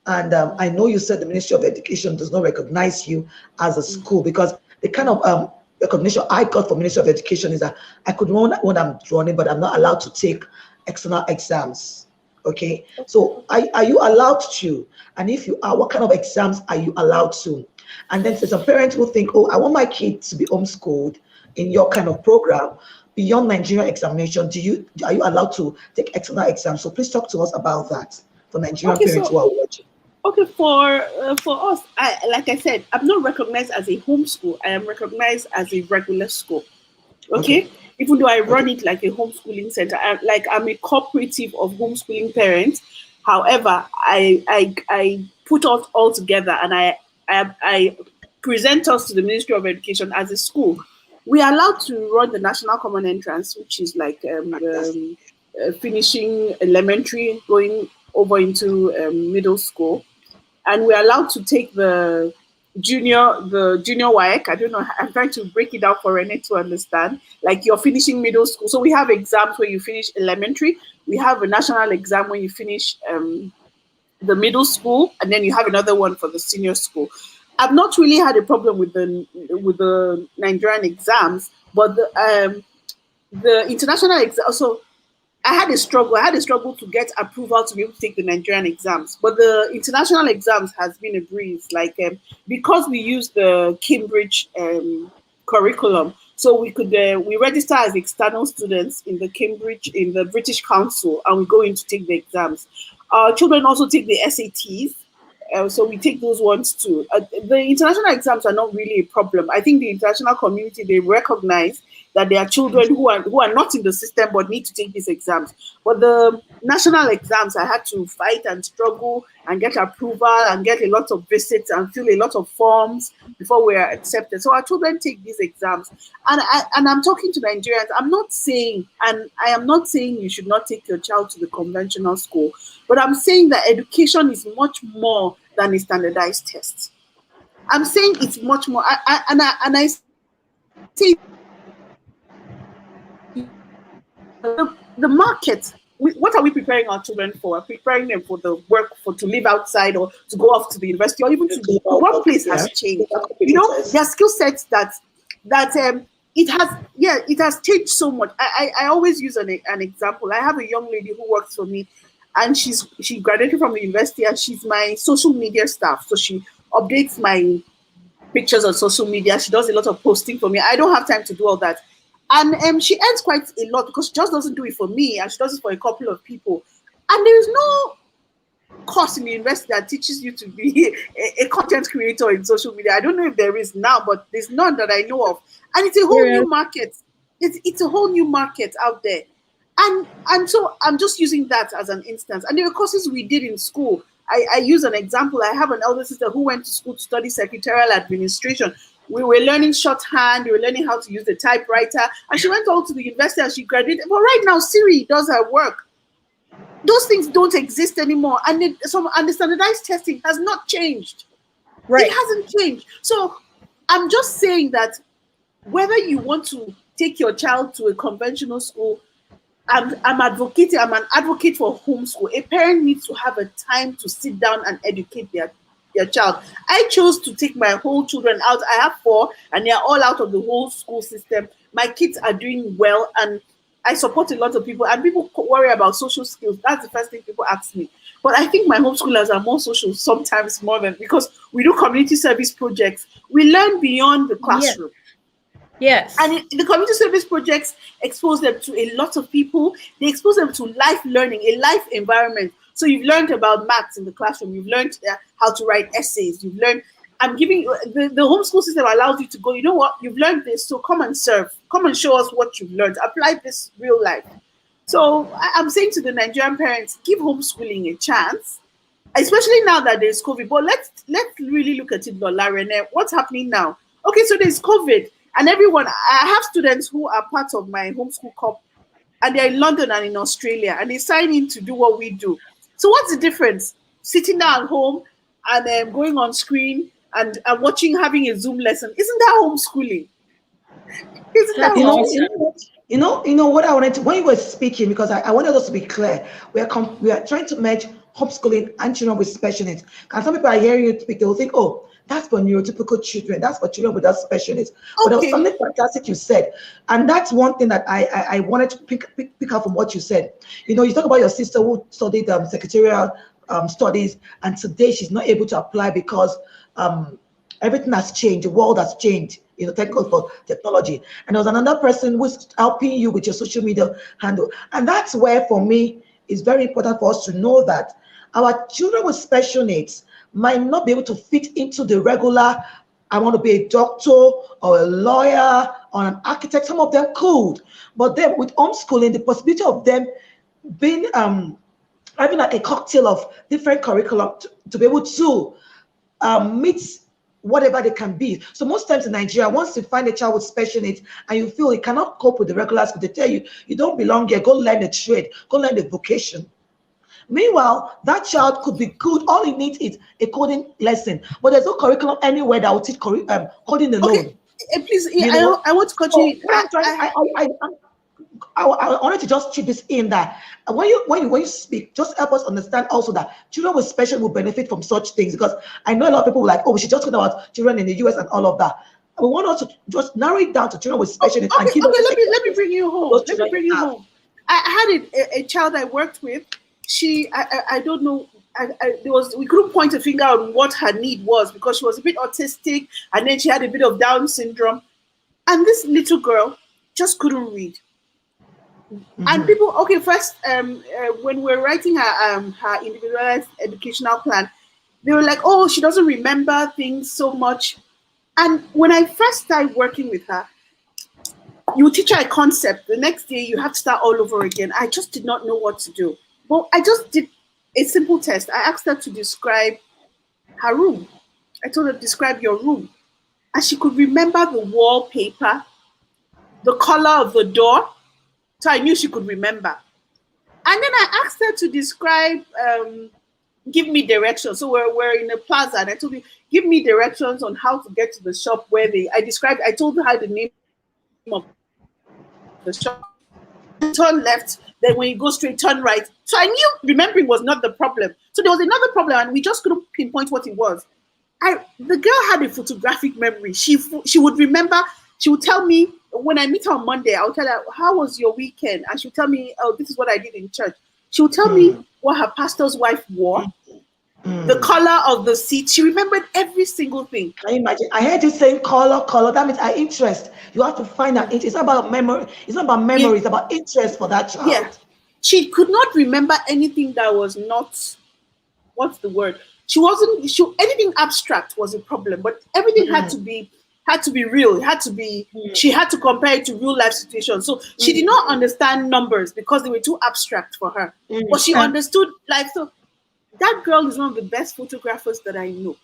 and I know you said the Ministry of Education does not recognize you as a school, because the kind of recognition I got from Ministry of Education is that I could run what I'm running, but I'm not allowed to take external exams. Okay, so are you allowed to? And if you are, what kind of exams are you allowed to? And then there's some parents who think, oh, I want my kid to be homeschooled in your kind of program. Beyond Nigerian examination, are you allowed to take external exams? So please talk to us about that for Nigerian parents who are watching. Okay, for us, like I said, I'm not recognized as a homeschool. I am recognized as a regular school. Okay. Even though I run it like a homeschooling center, I'm a cooperative of homeschooling parents. However, I put us all together, and I present us to the Ministry of Education as a school. We are allowed to run the National Common Entrance, which is like finishing elementary, going over into middle school, and we're allowed to take the junior WAEC. I don't know, I'm trying to break it down for Renee to understand. Like, you're finishing middle school, so we have exams where you finish elementary. We have a national exam when you finish the middle school, and then you have another one for the senior school. I've not really had a problem with the Nigerian exams, but the international exam. So I had a struggle. I had a struggle to get approval to be able to take the Nigerian exams, but the international exams has been a breeze. Like because we use the Cambridge curriculum, so we could we register as external students in the British Council, and we go in to take the exams. Our children also take the SATs. So we take those ones too. The international exams are not really a problem. I think the international community, they recognize that there are children who are not in the system but need to take these exams. But the national exams, I had to fight and struggle and get approval and get a lot of visits and fill a lot of forms before we are accepted. So our children take these exams. And I'm talking to Nigerians. I'm not saying, and I am not saying you should not take your child to the conventional school, but I'm saying that education is much more than a standardized test. I'm saying it's much more. I say the market. What are we preparing our children for? We're preparing them for the work, to live outside or to go off to the university or even to the workplace has changed. You know, there are skill sets that it has changed so much. I always use an example. I have a young lady who works for me, and she graduated from the university, and she's my social media staff. So she updates my pictures on social media. She does a lot of posting for me. I don't have time to do all that. And she earns quite a lot because she just doesn't do it for me, and she does it for a couple of people. And there is no course in the university that teaches you to be a content creator in social media. I don't know if there is now, but there's none that I know of. And it's a whole new market. It's a whole new market out there. And so I'm just using that as an instance. And there were courses we did in school. I use an example. I have an elder sister who went to school to study secretarial administration. We were learning shorthand. We were learning how to use the typewriter. And she went all to the university and she graduated. But right now, Siri does her work. Those things don't exist anymore. And the standardized testing has not changed. Right. It hasn't changed. So I'm just saying that whether you want to take your child to a conventional school, I'm an advocate for homeschool. A parent needs to have a time to sit down and educate their child. I chose to take my whole children out. I have 4, and they're all out of the whole school system. My kids are doing well, and I support a lot of people. And people worry about social skills. That's the first thing people ask me. But I think my homeschoolers are more social sometimes more than, because we do community service projects. We learn beyond the classroom. Yes. And the community service projects expose them to a lot of people. They expose them to life learning, a life environment. So you've learned about maths in the classroom. You've learned how to write essays. You've learned, I'm giving the homeschool system allows you to go, you know what, you've learned this, so come and serve. Come and show us what you've learned. Apply this real life. So I'm saying to the Nigerian parents, give homeschooling a chance, especially now that there's COVID. But let's really look at it, Lola Aneke. What's happening now? Okay, so there's COVID. And everyone, I have students who are part of my homeschool corp, and they're in London and in Australia, and they sign in to do what we do. So what's the difference? Sitting down at home and going on screen and watching, having a Zoom lesson. Isn't that homeschooling? Isn't that You know what I wanted to, when you were speaking, because I wanted us to be clear, we are trying to merge homeschooling and children with special needs. Because some people are hearing you speak, they will think, oh, that's for neurotypical children. That's for children without special needs. But there was something fantastic you said. And that's one thing that I wanted to pick up from what you said. You know, you talk about your sister who studied secretarial studies, and today she's not able to apply because everything has changed. The world has changed, you know, for technology. And there was another person who's helping you with your social media handle. And that's where, for me, it's very important for us to know that our children with special needs might not be able to fit into the regular, I want to be a doctor or a lawyer or an architect. Some of them could, but then with homeschooling, the possibility of them being having like a cocktail of different curriculum to be able to meet whatever they can be. So most times in Nigeria, once you find a child with special needs and you feel he cannot cope with the regular school, they tell you, you don't belong here, go learn a trade, go learn a vocation. Meanwhile, that child could be good. All he needs is a coding lesson, but there's no curriculum anywhere that will teach coding alone. Okay, please, I want to continue. I wanted to just chip this in that when you speak, just help us understand also that children with special will benefit from such things, because I know a lot of people were like, oh, we should just talk about children in the US and all of that. We want us to just narrow it down to children with special needs and give us let me bring you home. Let me bring you home. I had a child I worked with. I don't know. We couldn't point a finger on what her need was, because she was a bit autistic, and then she had a bit of Down syndrome, and this little girl just couldn't read. And people, okay, first, when we're writing her individualized educational plan, they were like, oh, she doesn't remember things so much. And when I first started working with her, you teach her a concept, the next day you have to start all over again. I just did not know what to do. Well, I just did a simple test. I asked her to describe her room. I told her, describe your room. And she could remember the wallpaper, the color of the door. So I knew she could remember. And then I asked her to describe, give me directions. So we're in a plaza, and I told her, give me directions on how to get to the shop where I told her the name of the shop. Turn left, then when you go straight, turn right. So I knew remembering was not the problem. So there was another problem, and we just couldn't pinpoint what it was. The girl had a photographic memory. She would remember. She would tell me, when I meet her on Monday, I'll tell her, how was your weekend? And she'll tell me, oh, this is what I did in church. She would tell me what her pastor's wife wore, the color of the seat. She remembered every single thing. Can you imagine? I heard you saying color. That means our interest. You have to find out. It's not about memory. It's not about memory. It's about interest for that child. Yeah. She could not remember anything that was not, what's the word? Anything abstract was a problem, but everything had to be real. It had to be, she had to compare it to real life situations. So she did not understand numbers because they were too abstract for her. But she understood life. So that girl is one of the best photographers that I know.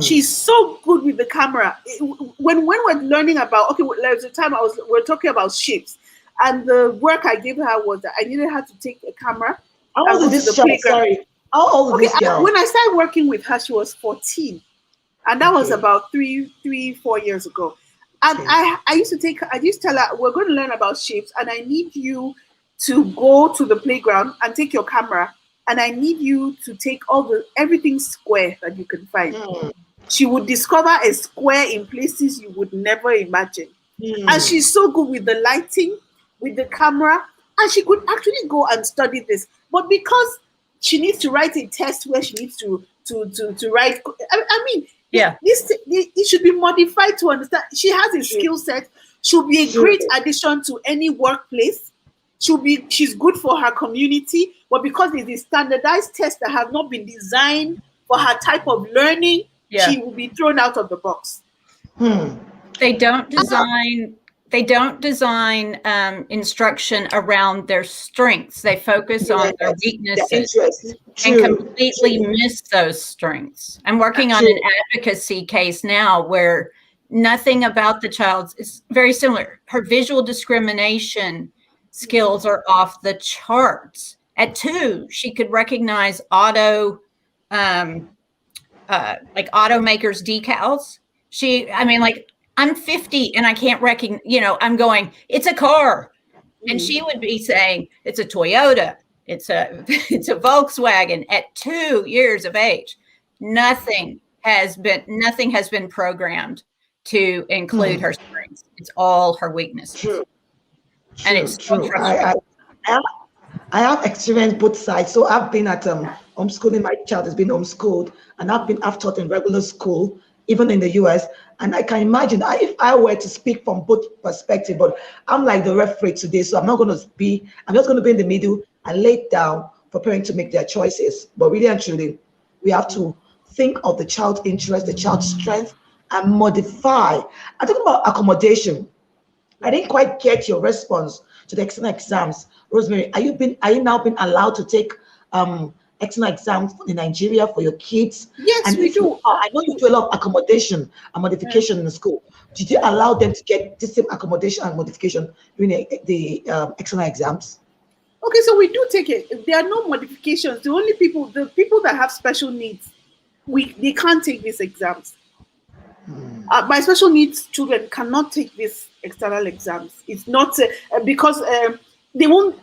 She's so good with the camera. When we're learning about, there was a time we're talking about shapes, and the work I gave her was that I needed her to take a camera. How old is this child? Sorry. How old is this girl? When I started working with her, she was 14. And that was about 4 years ago. And I used to tell her, we're going to learn about shapes, and I need you to go to the playground and take your camera, and I need you to take everything square that you can find. She would discover a square in places you would never imagine. And she's so good with the lighting, with the camera, and she could actually go and study this. But because she needs to write a test where she needs to write, it should be modified to understand. She has a skill set. She'll be a great addition to any workplace. She's good for her community, but because it is standardized tests that have not been designed for her type of learning, she will be thrown out of the box. They don't design instruction around their strengths. They focus on their weaknesses and completely miss those strengths. I'm working on an advocacy case now where nothing about the child's is very similar. Her visual discrimination skills are off the charts. At 2, she could recognize automakers decals. I'm 50 and I can't recognize, I'm going, it's a car. And she would be saying, it's a Toyota, it's a Volkswagen at 2 years of age. Nothing has been programmed to include her strengths. It's all her weaknesses. True. And it's true. I have experienced both sides. So I've been at homeschooling. My child has been homeschooled, and I've taught in regular school, even in the US. And I can imagine if I were to speak from both perspectives, but I'm like the referee today, so I'm just going to be in the middle and lay down for parents to make their choices. But really and truly, we have to think of the child's interest, the child's strength, and modify. I'm talking about accommodation. I didn't quite get your response to the external exams. Rosemary, are you now been allowed to take external exams in Nigeria for your kids? Yes, and we do. I know you do a lot of accommodation and modification in the school. Did you allow them to get the same accommodation and modification during the external exams? Okay, so we do take it. There are no modifications. The people that have special needs, they can't take these exams. My special needs children cannot take these external exams. It's not because they won't.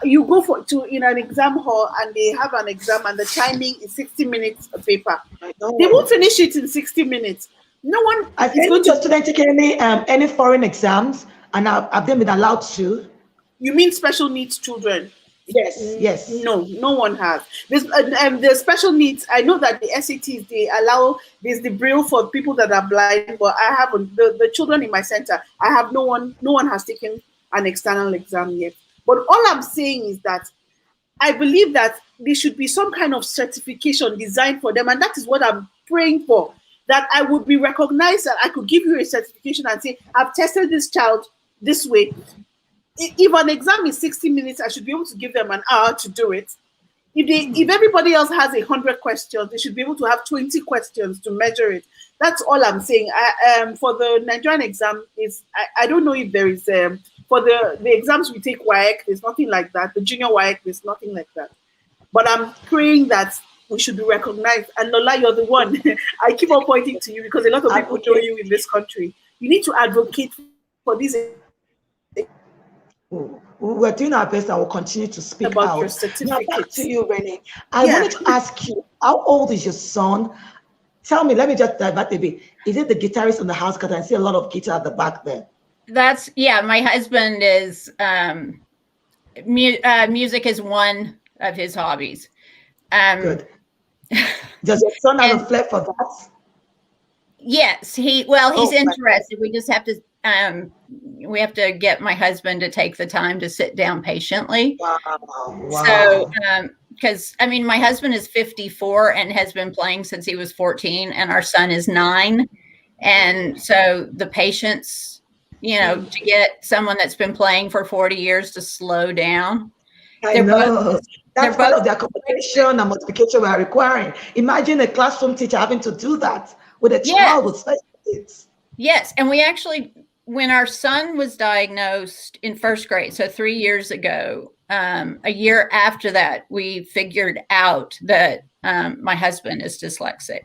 You go in an exam hall and they have an exam and the timing is 60 minutes a paper. They won't finish it in 60 minutes. No one is going to. Students taking any foreign exams, and have they been allowed to? You mean special needs children? Yes, yes. No one has. The special needs, I know that the SATs, they allow, there's the Braille for people that are blind, but I haven't. The children in my center, I have no one has taken an external exam yet. But all I'm saying is that I believe that there should be some kind of certification designed for them, and that is what I'm praying for, that I would be recognized, that I could give you a certification and say, I've tested this child this way. If an exam is 60 minutes, I should be able to give them an hour to do it. If everybody else has 100 questions, they should be able to have 20 questions to measure it. That's all I'm saying. For the Nigerian exam, I don't know if there is for the exams we take WAEC, there's nothing like that. The junior WAEC, there's nothing like that. But I'm praying that we should be recognized. And Lola, you're the one. I keep on pointing to you because a lot of people know you in this country. You need to advocate for these. We're doing our best and we'll continue to speak about out. Your certificate. Now back to you, Renee. I wanted to ask you, how old is your son? Tell me, let me just divert a bit. Is it the guitarist in the house? Because I see a lot of guitar at the back there. My husband is, music is one of his hobbies. Good. Does your son have a flair for that? Yes, he's interested. We just have to, we have to get my husband to take the time to sit down patiently. Wow. So, because my husband is 54 and has been playing since he was 14, and our son is 9. And so the patience, to get someone that's been playing for 40 years to slow down. I know. That's part of the accommodation and multiplication we are requiring. Imagine a classroom teacher having to do that with a child with special needs. Yes. And we actually, when our son was diagnosed in first grade, so 3 years ago, a year after that, we figured out that my husband is dyslexic.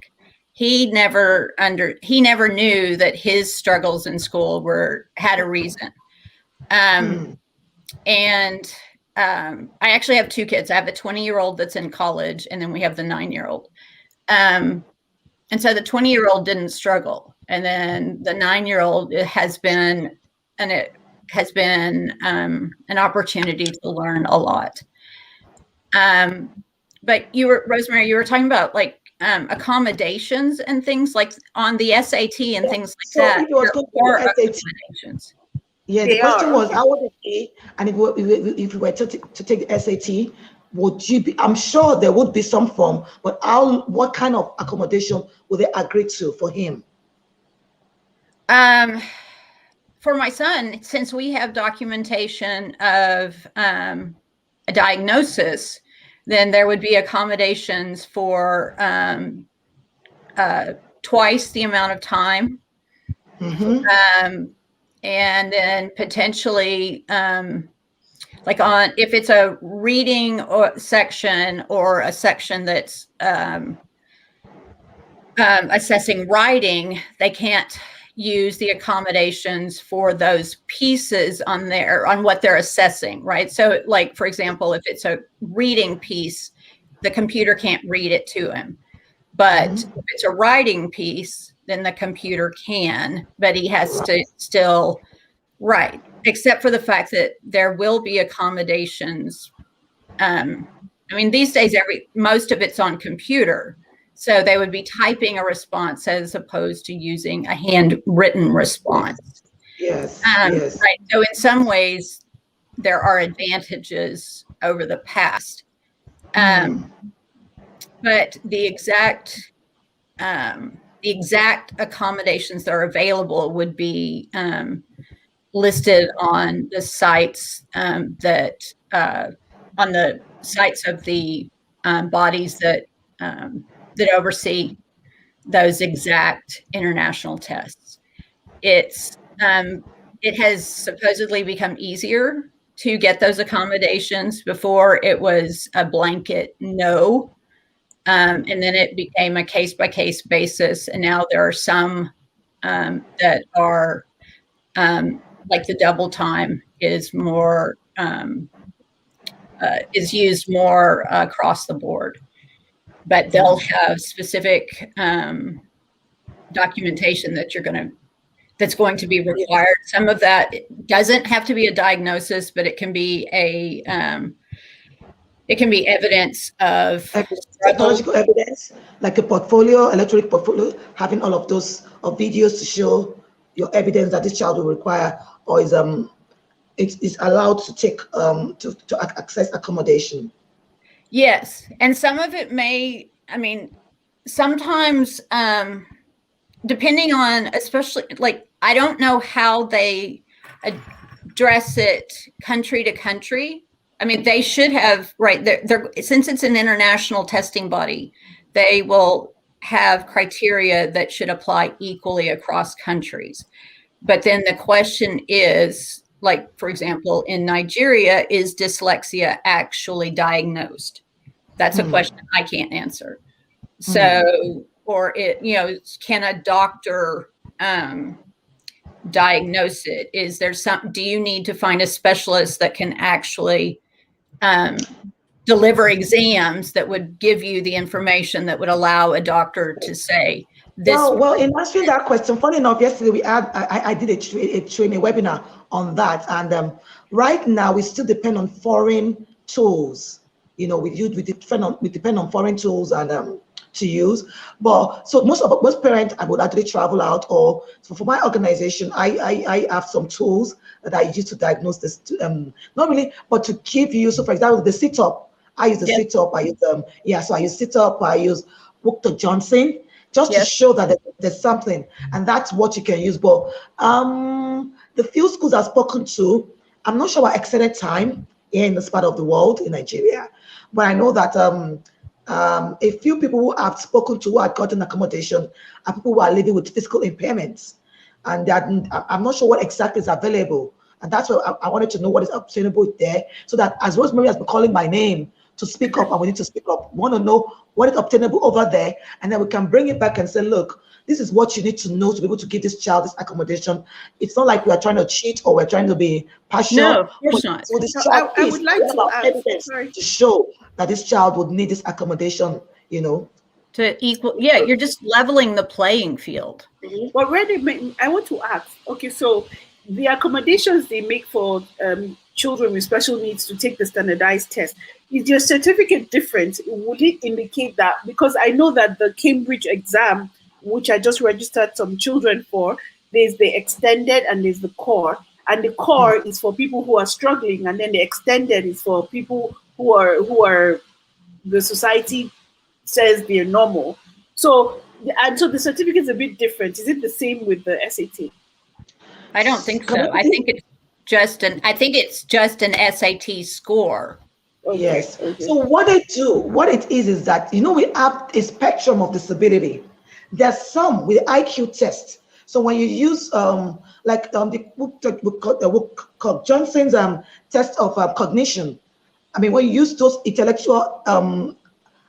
He never knew that his struggles in school had a reason. And I actually have 2 kids. I have a 20-year-old that's in college, and then we have the 9-year-old. And so the 20-year-old didn't struggle. And then the 9-year-old has been an opportunity to learn a lot. But Rosemary, you were talking about accommodations and things like on the SAT and things like that. Or accommodations. Yeah, the question was, how would it be? And if we were to take the SAT, would you be? I'm sure there would be some form, but what kind of accommodation would they agree to for him? For my son, since we have documentation of a diagnosis, then there would be accommodations for twice the amount of time. Mm-hmm. And then potentially, if it's a reading section or a section that's assessing writing, they can't use the accommodations for those pieces on what they're assessing, right? So, for example, if it's a reading piece, the computer can't read it to him. But if it's a writing piece, then the computer can, but he has to still write, except for the fact that there will be accommodations. These days, most of it's on computer. So they would be typing a response as opposed to using a handwritten response. Yes. Yes. Right. So in some ways, there are advantages over the past. But the exact accommodations that are available would be listed on the sites on the sites of the bodies that oversee those exact international tests. It has supposedly become easier to get those accommodations. Before, it was a blanket no. And then it became a case-by-case basis. And now there are some that are like the double time is more is used more across the board, but they'll have specific documentation that that's going to be required. Some of that doesn't have to be a diagnosis, but it can be evidence of technological evidence, like a portfolio, electronic portfolio, having all of those videos to show your evidence that this child will require or is allowed to take to access accommodation. Yes, and some of it may, I mean, sometimes depending on, especially like, I don't know how they address it country to country. I mean, they should have, right, they're since it's an international testing body, they will have criteria that should apply equally across countries. But then the question is, like, for example, in Nigeria, is dyslexia actually diagnosed? That's a question I can't answer. So, or can a doctor diagnose it? Is there do you need to find a specialist that can actually deliver exams that would give you the information that would allow a doctor to say this? Well, in answering that question, funny enough, yesterday I did a training webinar on that, and right now we still depend on foreign tools. We depend on foreign tools and to use. But so most parents, I would actually travel out, or so for my organization, I have some tools that I use to diagnose this. Not really, but to give you. So for example, the sit up. I use the sit up. I use so I use sit up. I use Dr. Johnson just to show that there's something, and that's what you can use. But the few schools I've spoken to, I'm not sure what extended time here in this part of the world in Nigeria, but I know that a few people who I've spoken to who had gotten accommodation are people who are living with physical impairments, and I'm not sure what exactly is available. And that's what I wanted to know, what is obtainable there, so that as Rosemary has been calling my name to speak up, and we need to speak up. We want to know what is obtainable over there, and then we can bring it back and say, look, this is what you need to know to be able to give this child this accommodation. It's not like we are trying to cheat or we're trying to be partial. No, of course not. So this child I would like to add evidence to show that this child would need this accommodation, To equal, you're just leveling the playing field. But really, I want to ask, okay, so the accommodations they make for children with special needs to take the standardized test, is your certificate different? Would it indicate that? Because I know that the Cambridge exam, which I just registered some children for, there's the extended and there's the core. And the core is for people who are struggling, and then the extended is for people who are the society says they're normal. So the certificate is a bit different. Is it the same with the SAT? I don't think so. I think it's just an SAT score. Okay. Yes. Okay. So what it is that we have a spectrum of disability. There's some with IQ test. So when you use the Johnson's test of cognition, I mean, when you use those intellectual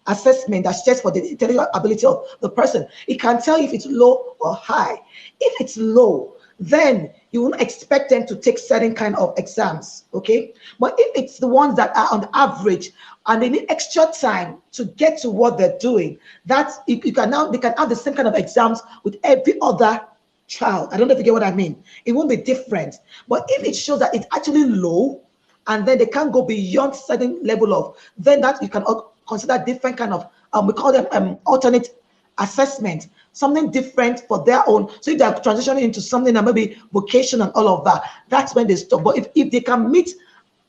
assessment that's just for the intellectual ability of the person, it can tell you if it's low or high. If it's low, then you won't expect them to take certain kind of exams, okay? But if it's the ones that are on average and they need extra time to get to what they're doing, that's they can have the same kind of exams with every other child. I don't know if you get what I mean. It won't be different. But if it shows that it's actually low, and then they can't go beyond certain level of, then that you can consider different kind of, we call them alternate assessment, something different for their own. So if they're transitioning into something that maybe vocation and all of that, that's when they stop. But if they can meet,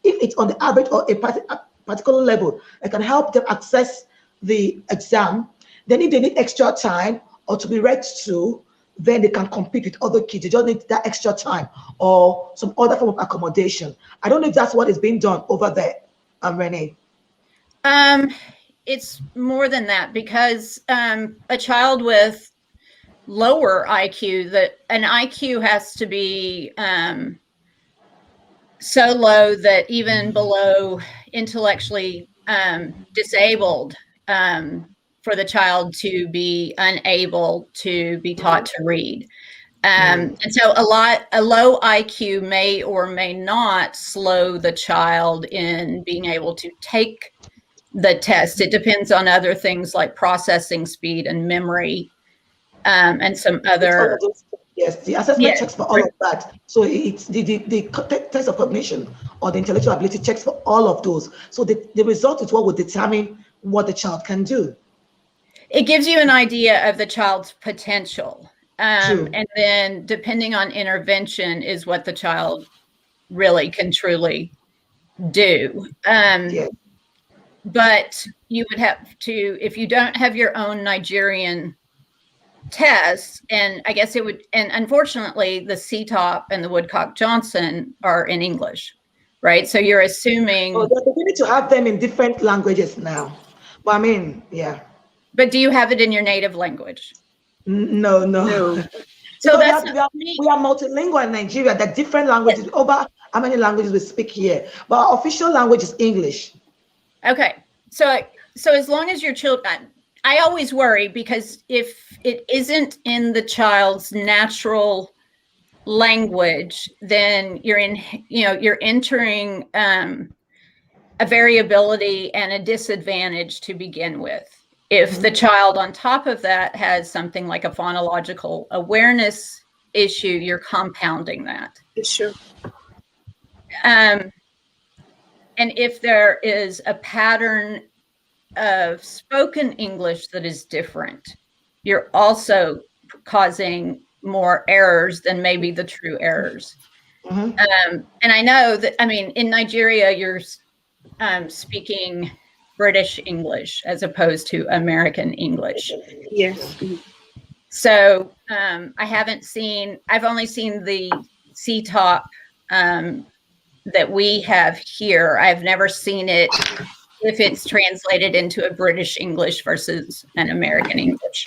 if it's on the average or a particular level, it can help them access the exam. Then if they need extra time or to be read to, then they can compete with other kids. They just need that extra time or some other form of accommodation. I don't know if that's what is being done over there, Renee. It's more than that, because a child with lower IQ, that an IQ has to be so low that even below intellectually disabled, for the child to be unable to be taught to read. And so a low IQ may or may not slow the child in being able to take the test. It depends on other things like processing speed and memory, and some other. Yes, the assessment checks for all of that. So it's the test of cognition or the intellectual ability checks for all of those. So the result is what will determine what the child can do. It gives you an idea of the child's potential. And then depending on intervention is what the child really can truly do. But you would have to, if you don't have your own Nigerian tests, and I guess it would, and unfortunately the CTOP and the Woodcock-Johnson are in English, right? So you're assuming. Oh, they're beginning to have them in different languages now. But I mean, yeah. But do you have it in your native language? No. So we are multilingual in Nigeria. There are different languages. Over how many languages we speak here? But our official language is English. Okay. So as long as your children, I always worry because if it isn't in the child's natural language, then you're entering a variability and a disadvantage to begin with. If the child on top of that has something like a phonological awareness issue, you're compounding that. Sure. And if there is a pattern of spoken English that is different, you're also causing more errors than maybe the true errors. And I know that, I mean, in Nigeria, you're speaking British English as opposed to American English. Yes. So I've only seen the CTOP that we have here. I've never seen it if it's translated into a British English versus an American English.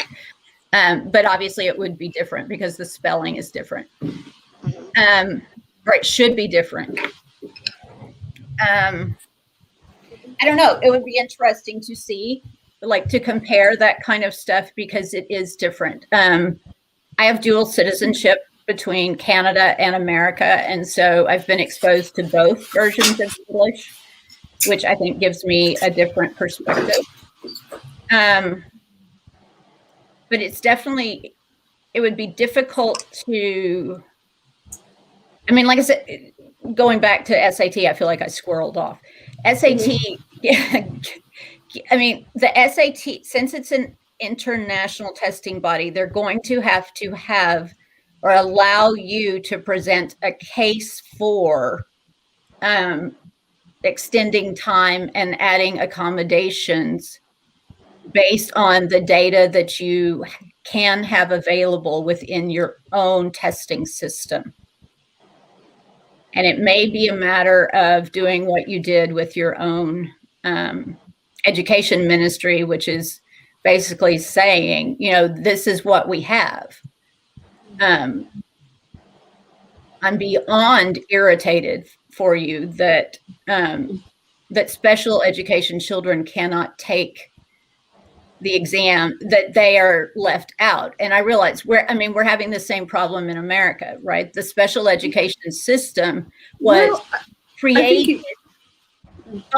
But obviously it would be different because the spelling is different. Or it should be different. I don't know. It would be interesting to see, like, to compare that kind of stuff because it is different. I have dual citizenship between Canada and America, and so I've been exposed to both versions of English, which I think gives me a different perspective. But it's definitely, it would be difficult to, I mean, like I said, going back to SAT, I feel like I squirreled off. SAT, I mean, the SAT, since it's an international testing body, they're going to have or allow you to present a case for extending time and adding accommodations based on the data that you can have available within your own testing system. And it may be a matter of doing what you did with your own education ministry, which is basically saying, you know, this is what we have. I'm beyond irritated for you that that special education children cannot take the exam, that they are left out. And I realize we're having the same problem in America, right? The special education system was created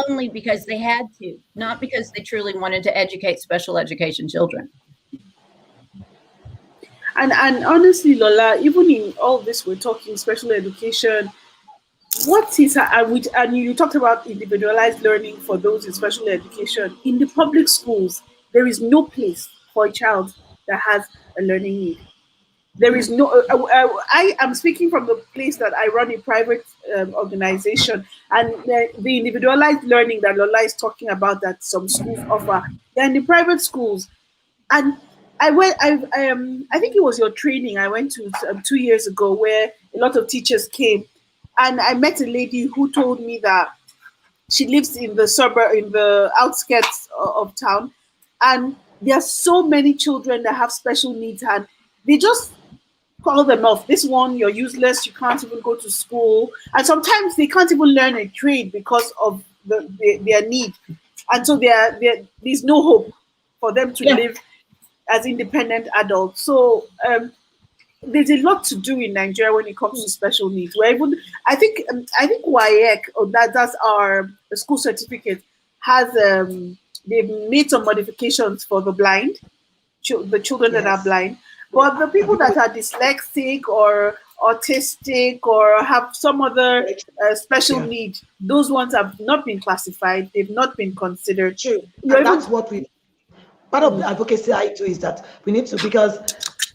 only because they had to, not because they truly wanted to educate special education children. And honestly, Lola, even in all this, we're talking special education. What is, and you talked about individualized learning for those in special education. In the public schools, there is no place for a child that has a learning need. There is no, I am speaking from the place that I run a private organization, and the individualized learning that Lola is talking about that some schools offer, they're in the private schools. And I think it was your training I went to 2 years ago where a lot of teachers came, and I met a lady who told me that she lives in the suburb, in the outskirts of town, and there are so many children that have special needs, and they just call them off. This one, you're useless, you can't even go to school. And sometimes they can't even learn a trade because of their need. And so there's no hope for them to live as independent adults. So there's a lot to do in Nigeria when it comes to special needs. Where even I think WAEC, or that's our school certificate, has they've made some modifications for the blind, the children that are Yes. blind, but the And people people that with are dyslexic or autistic or have some other special yeah, need, those ones have not been classified. They've not been considered. true. You're And even that's what we part of the advocacy I do is that we need to, because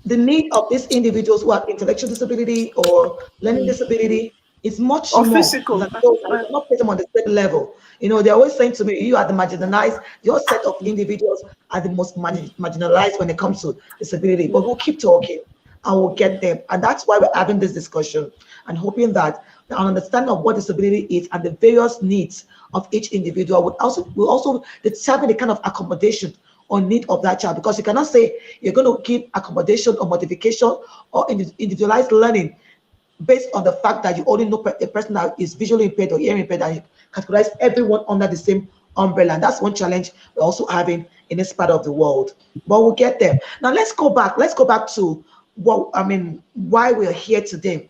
the need of these individuals who have intellectual disability or learning disability is much or more physical. than those, and we cannot place them on the same level. They're always saying to me, you are the marginalized, your set of individuals are the most marginalized when it comes to disability. But we'll keep talking and we'll get them. And that's why we're having this discussion and hoping that an understanding of what disability is and the various needs of each individual will also determine the kind of accommodation or need of that child, because you cannot say you're going to give accommodation or modification or individualized learning based on the fact that you only know a person that is visually impaired or hearing impaired, and you categorize everyone under the same umbrella. And that's one challenge we're also having in this part of the world. But we'll get there. Now let's go back. Let's go back to why we're here today.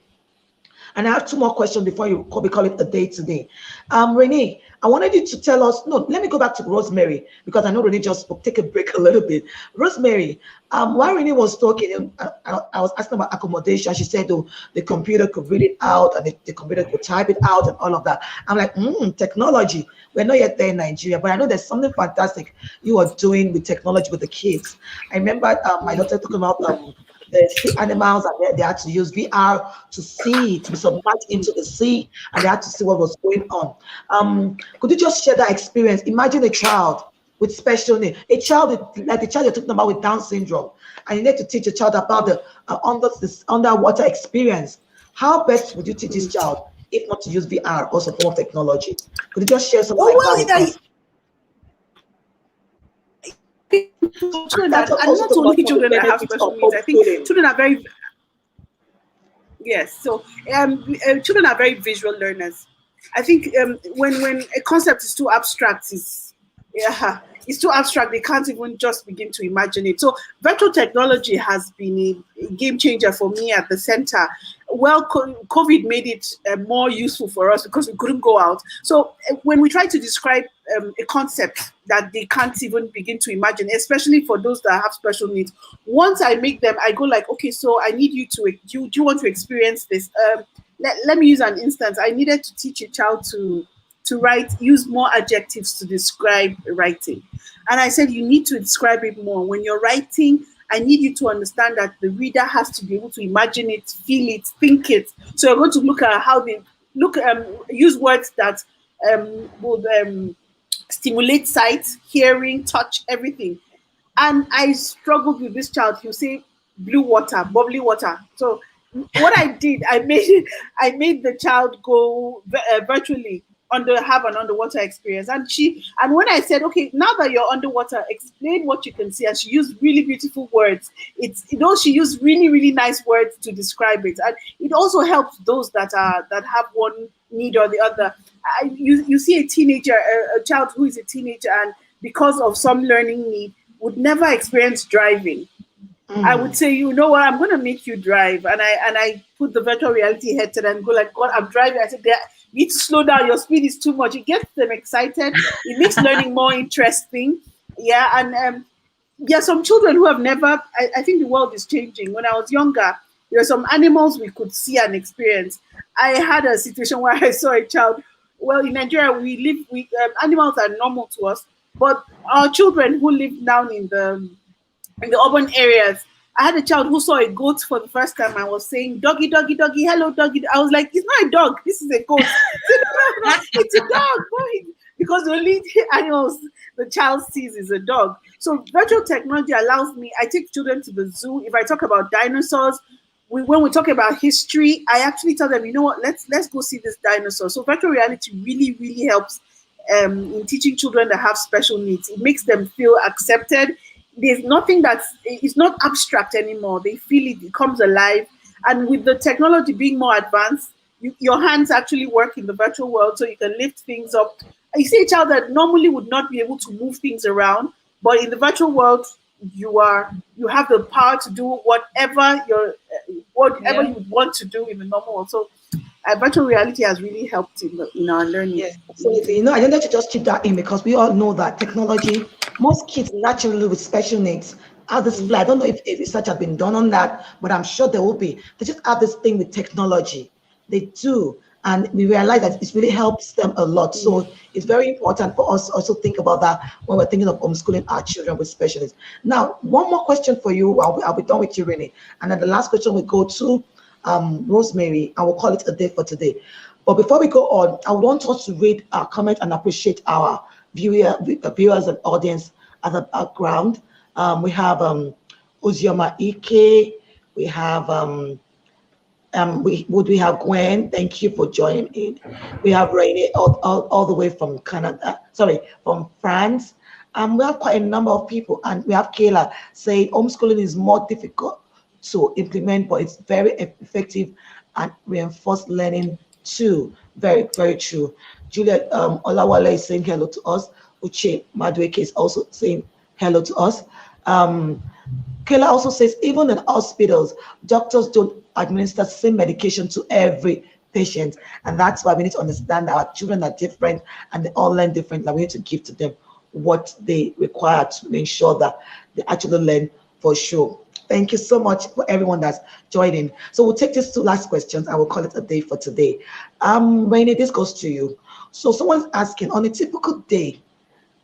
And I have two more questions before we call it a day today. Renee, I wanted you to tell us. No, let me go back to Rosemary, because I know Renee just spoke. Take a break a little bit. Rosemary, while Renee was talking, I was asking about accommodation. She said, oh, the computer could read it out and the computer could type it out and all of that. I'm like, technology. We're not yet there in Nigeria, but I know there's something fantastic you are doing with technology with the kids. I remember my daughter talking about the sea animals, and they had to use VR to be submerged into the sea, and they had to see what was going on. Could you just share that experience? Imagine a child with special needs, a child like the child you're talking about with Down syndrome, and you need to teach a child about the underwater experience. How best would you teach this child if not to use VR or some form of technology? Could you just share something Oh like that well, with us? children That's that, what and also not talk about only some of the children that have benefits special of needs. I think homeschooling. children are very yes. So children are very visual learners. I think when a concept is too abstract, it's too abstract. They can't even just begin to imagine it. So virtual technology has been a game changer for me at the center. Well, COVID made it more useful for us because we couldn't go out. So when we try to describe a concept that they can't even begin to imagine, especially for those that have special needs, once I make them, I go like, okay, so I need you to, do you want to experience this? Let me use an instance. I needed to teach a child to write, use more adjectives to describe writing. And I said, you need to describe it more. When you're writing, I need you to understand that the reader has to be able to imagine it, feel it, think it. So you're going to look at how they use words that would stimulate sight, hearing, touch, everything. And I struggled with this child. He'll say blue water, bubbly water. So what I did, I made the child go virtually have an underwater experience. And when I said, okay, now that you're underwater, explain what you can see. And she used really beautiful words. She used really, really nice words to describe it. And it also helps those that have one need or the other. You see a teenager, a child who is a teenager, and because of some learning need, would never experience driving. I would say, you know what, I'm going to make you drive. And I put the virtual reality headset and go like, God, I'm driving. I said, you need to slow down. Your speed is too much. It gets them excited. It makes learning more interesting. Yeah. And some children who have never, I think the world is changing. When I was younger, there are some animals we could see and experience. I had a situation where I saw a child. Well, in Nigeria, animals are normal to us, but our children who live down in the urban areas. I had a child who saw a goat for the first time and was saying, doggy, doggy, doggy, hello, doggy. I was like, it's not a dog, this is a goat. Said, no, it's a dog. Boy. Because the only animals the child sees is a dog. So virtual technology allows me, I take children to the zoo. If I talk about dinosaurs, when we talk about history, I actually tell them, you know what, let's go see this dinosaur. So virtual reality really, really helps in teaching children that have special needs. It makes them feel accepted. There's nothing it's not abstract anymore. They feel it comes alive. And with the technology being more advanced, your hands actually work in the virtual world, so you can lift things up. You see a child that normally would not be able to move things around, but in the virtual world, you have the power to do whatever you would want to do in the normal world. So virtual reality has really helped in our learning. Yes, absolutely. I wanted to just chip that in because we all know that technology, most kids naturally with special needs have this Mm, I don't know if research has been done on that, but I'm sure there will be. They just have this thing with technology. They do. And we realize that it really helps them a lot. mm, So it's very important for us to also think about that when we're thinking of homeschooling our children with special needs. Now, one more question for you. I'll be done with you, Renee. And then the last question will go to Rosemary, and we'll call it a day for today. But before we go on, I want us to read our comment and appreciate our viewers and audience as a background. We have Ozioma Ike. We have we have Gwen. Thank you for joining in. We have Rainy all the way from Canada. Sorry, from France. We have quite a number of people, and we have Kayla saying homeschooling is more difficult to implement, but it's very effective and reinforced learning too. Very, very true. Juliet Olawale is saying hello to us. Uche Madweke is also saying hello to us. Kayla also says even in hospitals, doctors don't administer the same medication to every patient. And that's why we need to understand that our children are different and they all learn differently. We need to give to them what they require to ensure that they actually learn for sure. Thank you so much for everyone that's joining. So we'll take these two last questions. I will call it a day for today. Rainy, this goes to you. So someone's asking, on a typical day,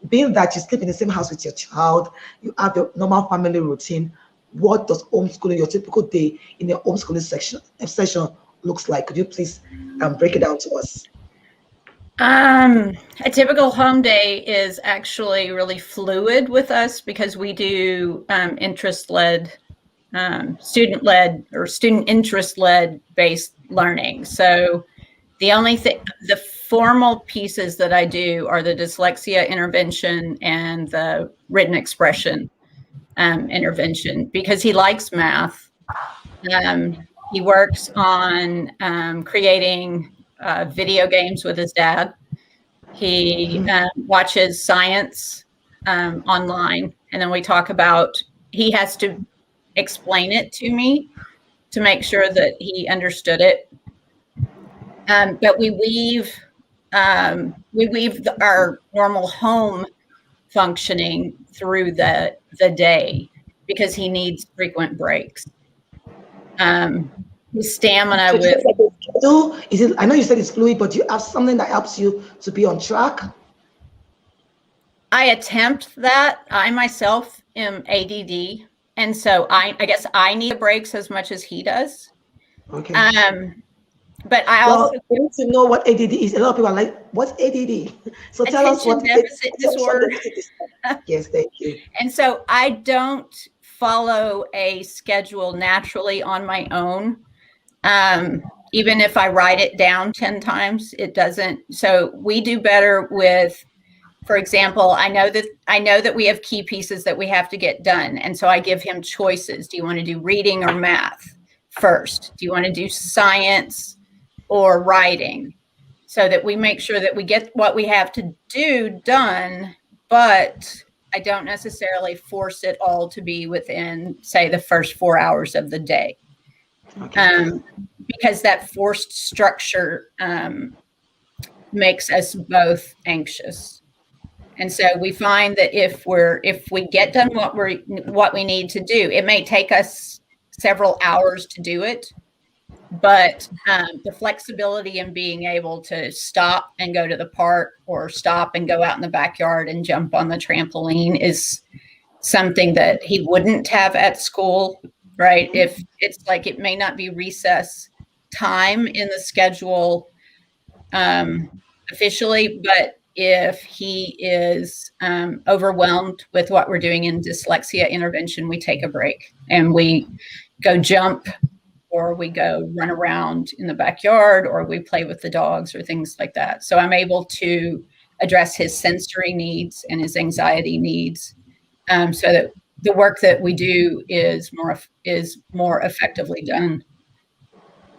being that you sleep in the same house with your child, you have your normal family routine, what does homeschooling, your typical day in your homeschooling session looks like? Could you please break it down to us? A typical home day is actually really fluid with us because we do interest-led, student-led or student interest-led based learning. So the formal pieces that I do are the dyslexia intervention and the written expression intervention because he likes math. He works on creating video games with his dad. He watches science online, and then we talk about, he has to explain it to me to make sure that he understood it. But we weave our normal home functioning through the day because he needs frequent breaks. His stamina So do you with have like a schedule? Is it? I know you said it's fluid, but do you have something that helps you to be on track? I attempt that. I myself am ADD, and so I guess I need the breaks as much as he does. Okay. But I Well, also we need to know what ADD is. A lot of people are like, "What's ADD?" So tell us attention what deficit disorder. Yes, thank you. And so I don't follow a schedule naturally on my own. Even if I write it down 10 times, it doesn't. So we do better with, for example, I know that we have key pieces that we have to get done. And so I give him choices. Do you want to do reading or math first? Do you want to do science or writing? So that we make sure that we get what we have to do done, but I don't necessarily force it all to be within, say, the first 4 hours of the day. Okay. Because that forced structure makes us both anxious. And so we find that if we get done what we need to do, it may take us several hours to do it, but the flexibility in being able to stop and go to the park or stop and go out in the backyard and jump on the trampoline is something that he wouldn't have at school, right? If it's like, it may not be recess time in the schedule officially, but if he is overwhelmed with what we're doing in dyslexia intervention, we take a break and we go jump, or we go run around in the backyard, or we play with the dogs or things like that. So I'm able to address his sensory needs and his anxiety needs, so that the work that we do is more effectively done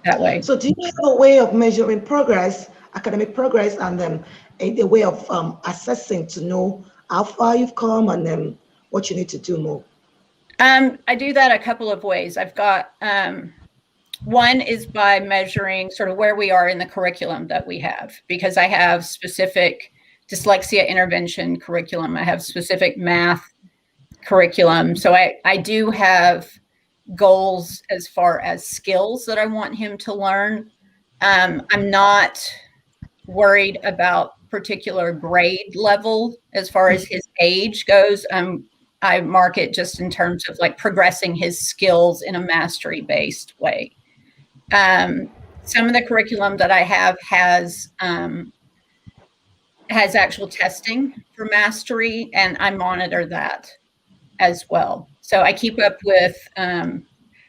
that way. So do you have a way of measuring progress, academic progress, and then a way of assessing to know how far you've come and then what you need to do more? I do that a couple of ways. I've got one is by measuring sort of where we are in the curriculum that we have, because I have specific dyslexia intervention curriculum. I have specific math curriculum. So I do have goals as far as skills that I want him to learn. I'm not worried about particular grade level as far as his age goes. I mark it just in terms of like progressing his skills in a mastery-based way. Some of the curriculum that I have has actual testing for mastery, and I monitor that as well. So I keep up with,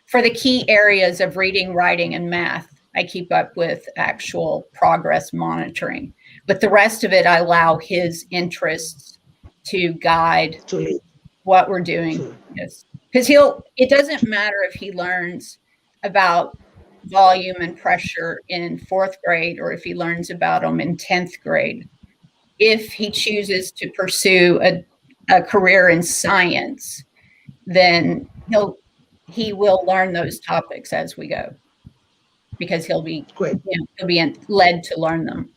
for the key areas of reading, writing, and math, I keep up with actual progress monitoring. But the rest of it, I allow his interests to guide what we're doing. Yes. Because it doesn't matter if he learns about volume and pressure in 4th grade or if he learns about them in 10th grade. If he chooses to pursue a career in science, then he will learn those topics as we go, because he'll be led to learn them.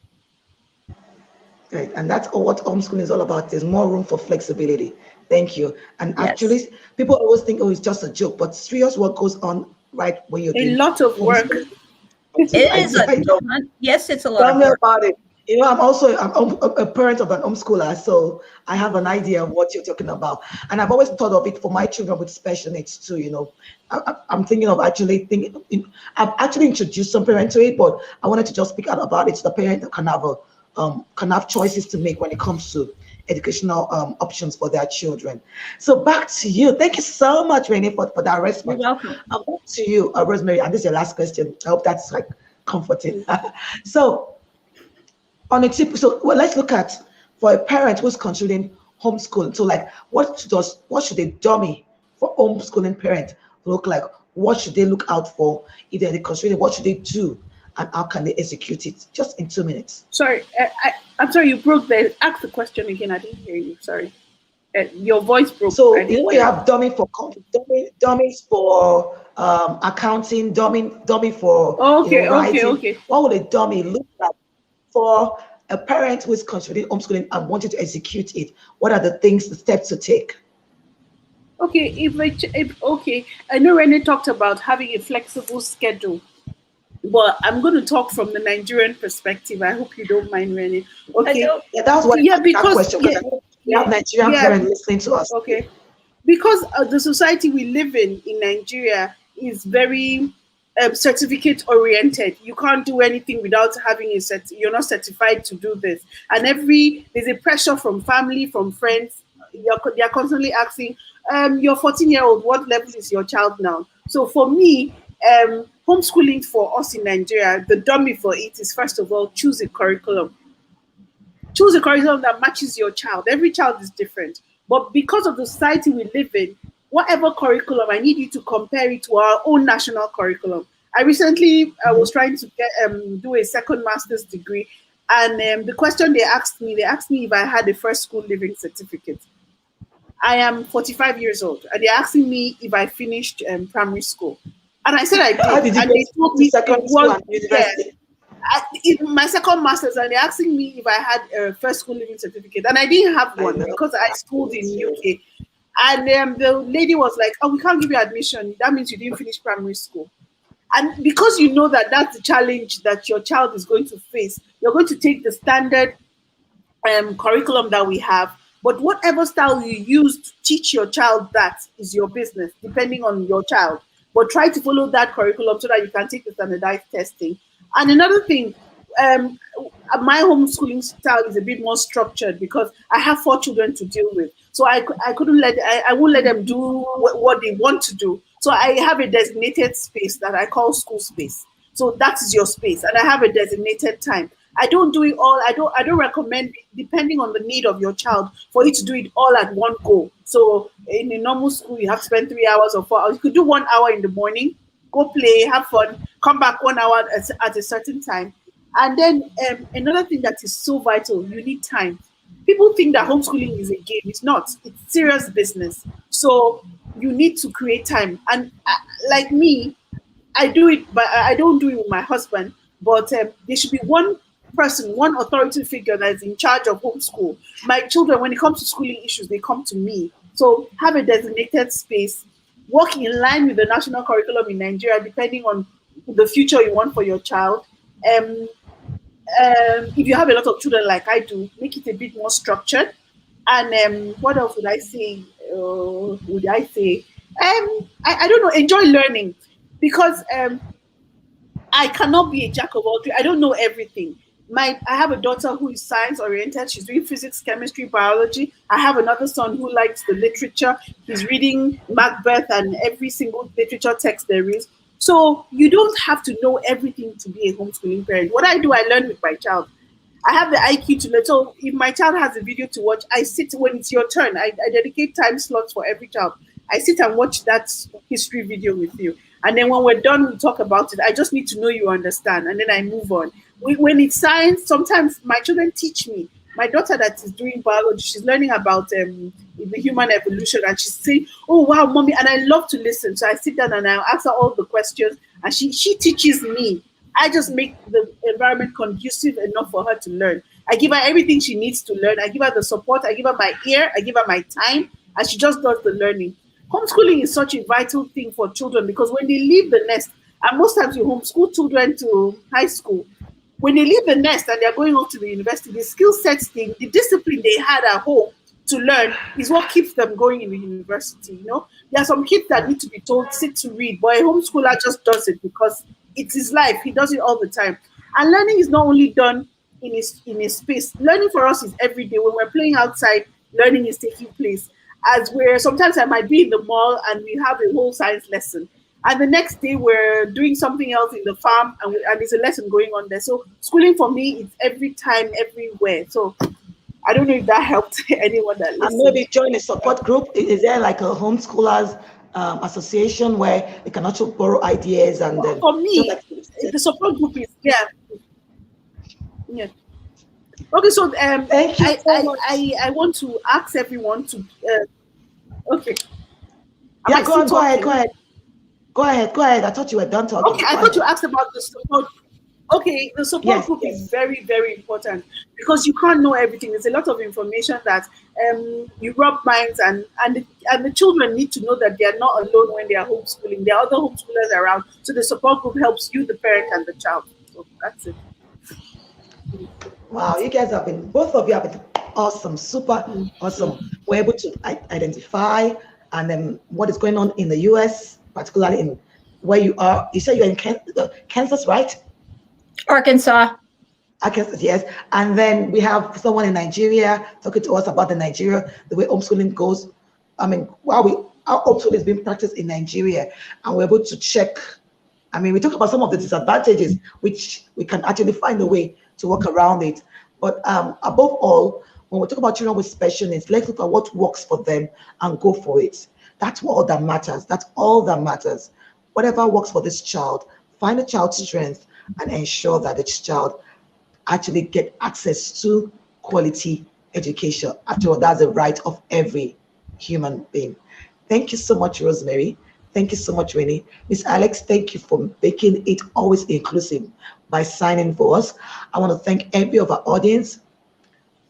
Great, and that's what homeschooling is all about. There's more room for flexibility. Thank you. And actually, people always think, oh, it's just a joke, but serious work goes on right when you're doing a lot of work. Yes, it's a lot of work. Tell me about it. You know, I'm a parent of an homeschooler, so I have an idea of what you're talking about. And I've always thought of it for my children with special needs too. You know, I'm thinking of I've actually introduced some parents to it, but I wanted to just speak out about it so the parent can have choices to make when it comes to educational options for their children. So back to you. Thank you so much, Renee, for that response. You're welcome. Back to you, Rosemary, and this is your last question. I hope that's like comforting. So on a tip, let's look at, for a parent who's considering homeschooling. So like, what should a dummy for homeschooling parent look like? What should they look out for if they're considering? What should they do? And how can they execute it? Just in 2 minutes. Sorry, I'm sorry, you broke there. Ask the question again. I didn't hear you. Sorry. Your voice broke. So you know you have dummies for accounting, dummy for writing. Okay. What would a dummy look like for a parent who is considering homeschooling and wanting to execute it? What are the steps to take? Okay, I know Renee talked about having a flexible schedule. But I'm going to talk from the Nigerian perspective. I hope you don't mind, Renee. Okay. Yeah, that's what. Yeah, because question, we have Nigerian parents listening to us. Okay, because the society we live in Nigeria is very certificate oriented. You can't do anything without having you're not certified to do this. And there's a pressure from family, from friends. They're constantly asking, your 14-year-old, what level is your child now? So for me, homeschooling for us in Nigeria, the dummy for it is, first of all, choose a curriculum. Choose a curriculum that matches your child. Every child is different. But because of the society we live in, whatever curriculum, I need you to compare it to our own national curriculum. I recently was trying to do a second master's degree, and the question they asked me if I had a first school living certificate. I am 45 years old, and they're asking me if I finished primary school. And I said I did. How did you and they told me second school and university? In my second master's, and they're asking me if I had a first school living certificate, and I didn't have one because I schooled in UK. And the lady was like, "Oh, we can't give you admission. That means you didn't finish primary school." And because you know that that's the challenge that your child is going to face, you're going to take the standard curriculum that we have. But whatever style you use to teach your child, that is your business, depending on your child. But try to follow that curriculum so that you can take the standardized testing. And another thing, my homeschooling style is a bit more structured because I have 4 children to deal with. So I won't let them do what they want to do. So I have a designated space that I call school space. So that is your space, and I have a designated time. I don't do it all. I don't recommend, depending on the need of your child, for you to do it all at one go. So in a normal school, you have to spend 3 hours or 4 hours. You could do 1 hour in the morning, go play, have fun, come back 1 hour at a certain time. And then another thing that is so vital, you need time. People think that homeschooling is a game. It's not. It's serious business. So you need to create time. And like me, I do it, but I don't do it with my husband. But there should be one person, one authority figure that is in charge of homeschool. My children, when it comes to schooling issues, they come to me. So have a designated space, work in line with the national curriculum in Nigeria, depending on the future you want for your child. Um, if you have a lot of children like I do, make it a bit more structured. And what else would I say? I don't know, enjoy learning, because I cannot be a jack of all trades. I don't know everything. I have a daughter who is science oriented. She's doing physics, chemistry, biology. I have another son who likes the literature. He's reading Macbeth and every single literature text there is. So you don't have to know everything to be a homeschooling parent. What I do, I learn with my child. I have the IQ to learn. So if my child has a video to watch, I sit when it's your turn. I dedicate time slots for every child. I sit and watch that history video with you. And then when we're done, we talk about it. I just need to know you understand. And then I move on. When it's science, sometimes my children teach me. My daughter that is doing biology, she's learning about the human evolution. And she's saying, oh, wow, mommy. And I love to listen. So I sit down and I ask her all the questions. And she teaches me. I just make the environment conducive enough for her to learn. I give her everything she needs to learn. I give her the support. I give her my ear. I give her my time. And she just does the learning. Homeschooling is such a vital thing for children, because when they leave the nest, and most times you homeschool children to high school, when they leave the nest and they're going off to the university, the skill sets, the discipline they had at home to learn is what keeps them going in the university. You know, there are some kids that need to be told, sit to read, but a homeschooler just does it because it's his life. He does it all the time. And learning is not only done in a space. Learning for us is every day. When we're playing outside, learning is taking place. As where sometimes I might be in the mall and we have a whole science lesson, and the next day we're doing something else in the farm, and there's a lesson going on there. So schooling for me is every time, everywhere. So I don't know if that helped anyone that listens. And maybe join a support group. Is there like a homeschoolers association where they can also borrow ideas? And for me, the support group is there. Yeah. Okay, so thank you so much. I want to ask everyone to okay. Yeah, go ahead. I thought you were done talking. Okay, I thought you asked about the support. Okay, the support group is very, very important, because you can't know everything. There's a lot of information that you rub minds, and the children need to know that they are not alone when they are homeschooling. There are other homeschoolers around, so the support group helps you, the parent, and the child. So that's it. Wow, you guys both of you have been awesome, super awesome. We're able to identify and then what is going on in the US, particularly in where you are. You said you're in Kansas, right? Arkansas. Arkansas, yes. And then we have someone in Nigeria talking to us about the way homeschooling goes. I mean, how homeschooling is being practiced in Nigeria, and we're able to check. I mean, we talk about some of the disadvantages, which we can actually find a way to work around it. But above all, when we talk about children with special needs, let's look at what works for them and go for it. That's all that matters. That's all that matters. Whatever works for this child, find the child's strength and ensure that the child actually get access to quality education. After all, that's the right of every human being. Thank you so much, Rosemary. Thank you so much, Winnie. Miss Alex, thank you for making it always inclusive by signing for us. I want to thank every of our audience.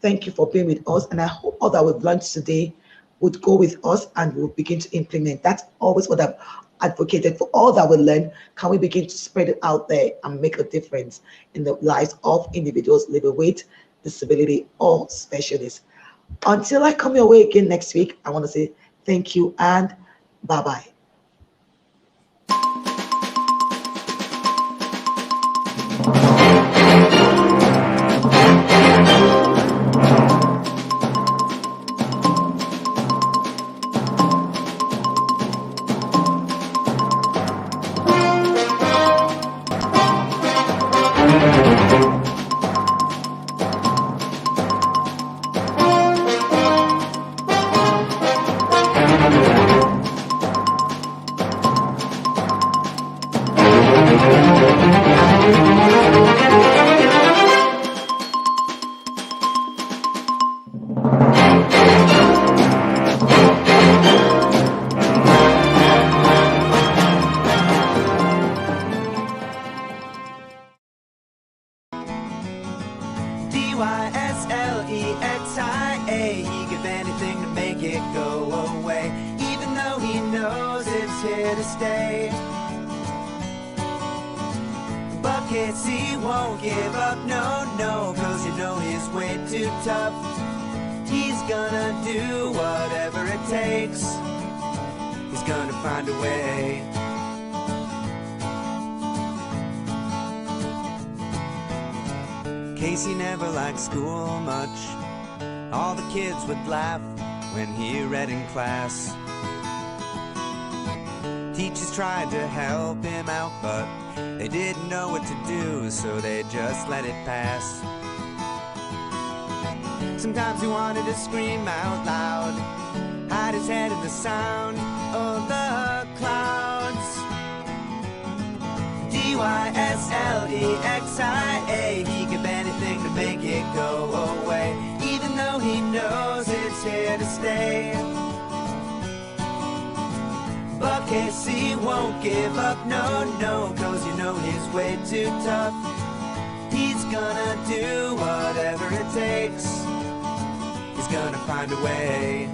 Thank you for being with us. And I hope all that we've learned today would go with us and we'll begin to implement. That's always what I've advocated for. All that we learn, can we begin to spread it out there and make a difference in the lives of individuals living with disability or specialists. Until I come your way again next week, I want to say thank you and bye-bye. here to stay. But Casey won't give up, no, no, cause you know he's way too tough. He's gonna do whatever it takes. He's gonna find a way. Casey never liked school much. All the kids would laugh when he read in class. Teachers tried to help him out, but they didn't know what to do, so they just let it pass. Sometimes he wanted to scream out loud, hide his head in the sound of the clouds. D-Y-S-L-E-X-I-A, he could do anything to make it go away, even though he knows it's here to stay. But Casey won't give up, no, no, cause you know he's way too tough. He's gonna do whatever it takes. He's gonna find a way.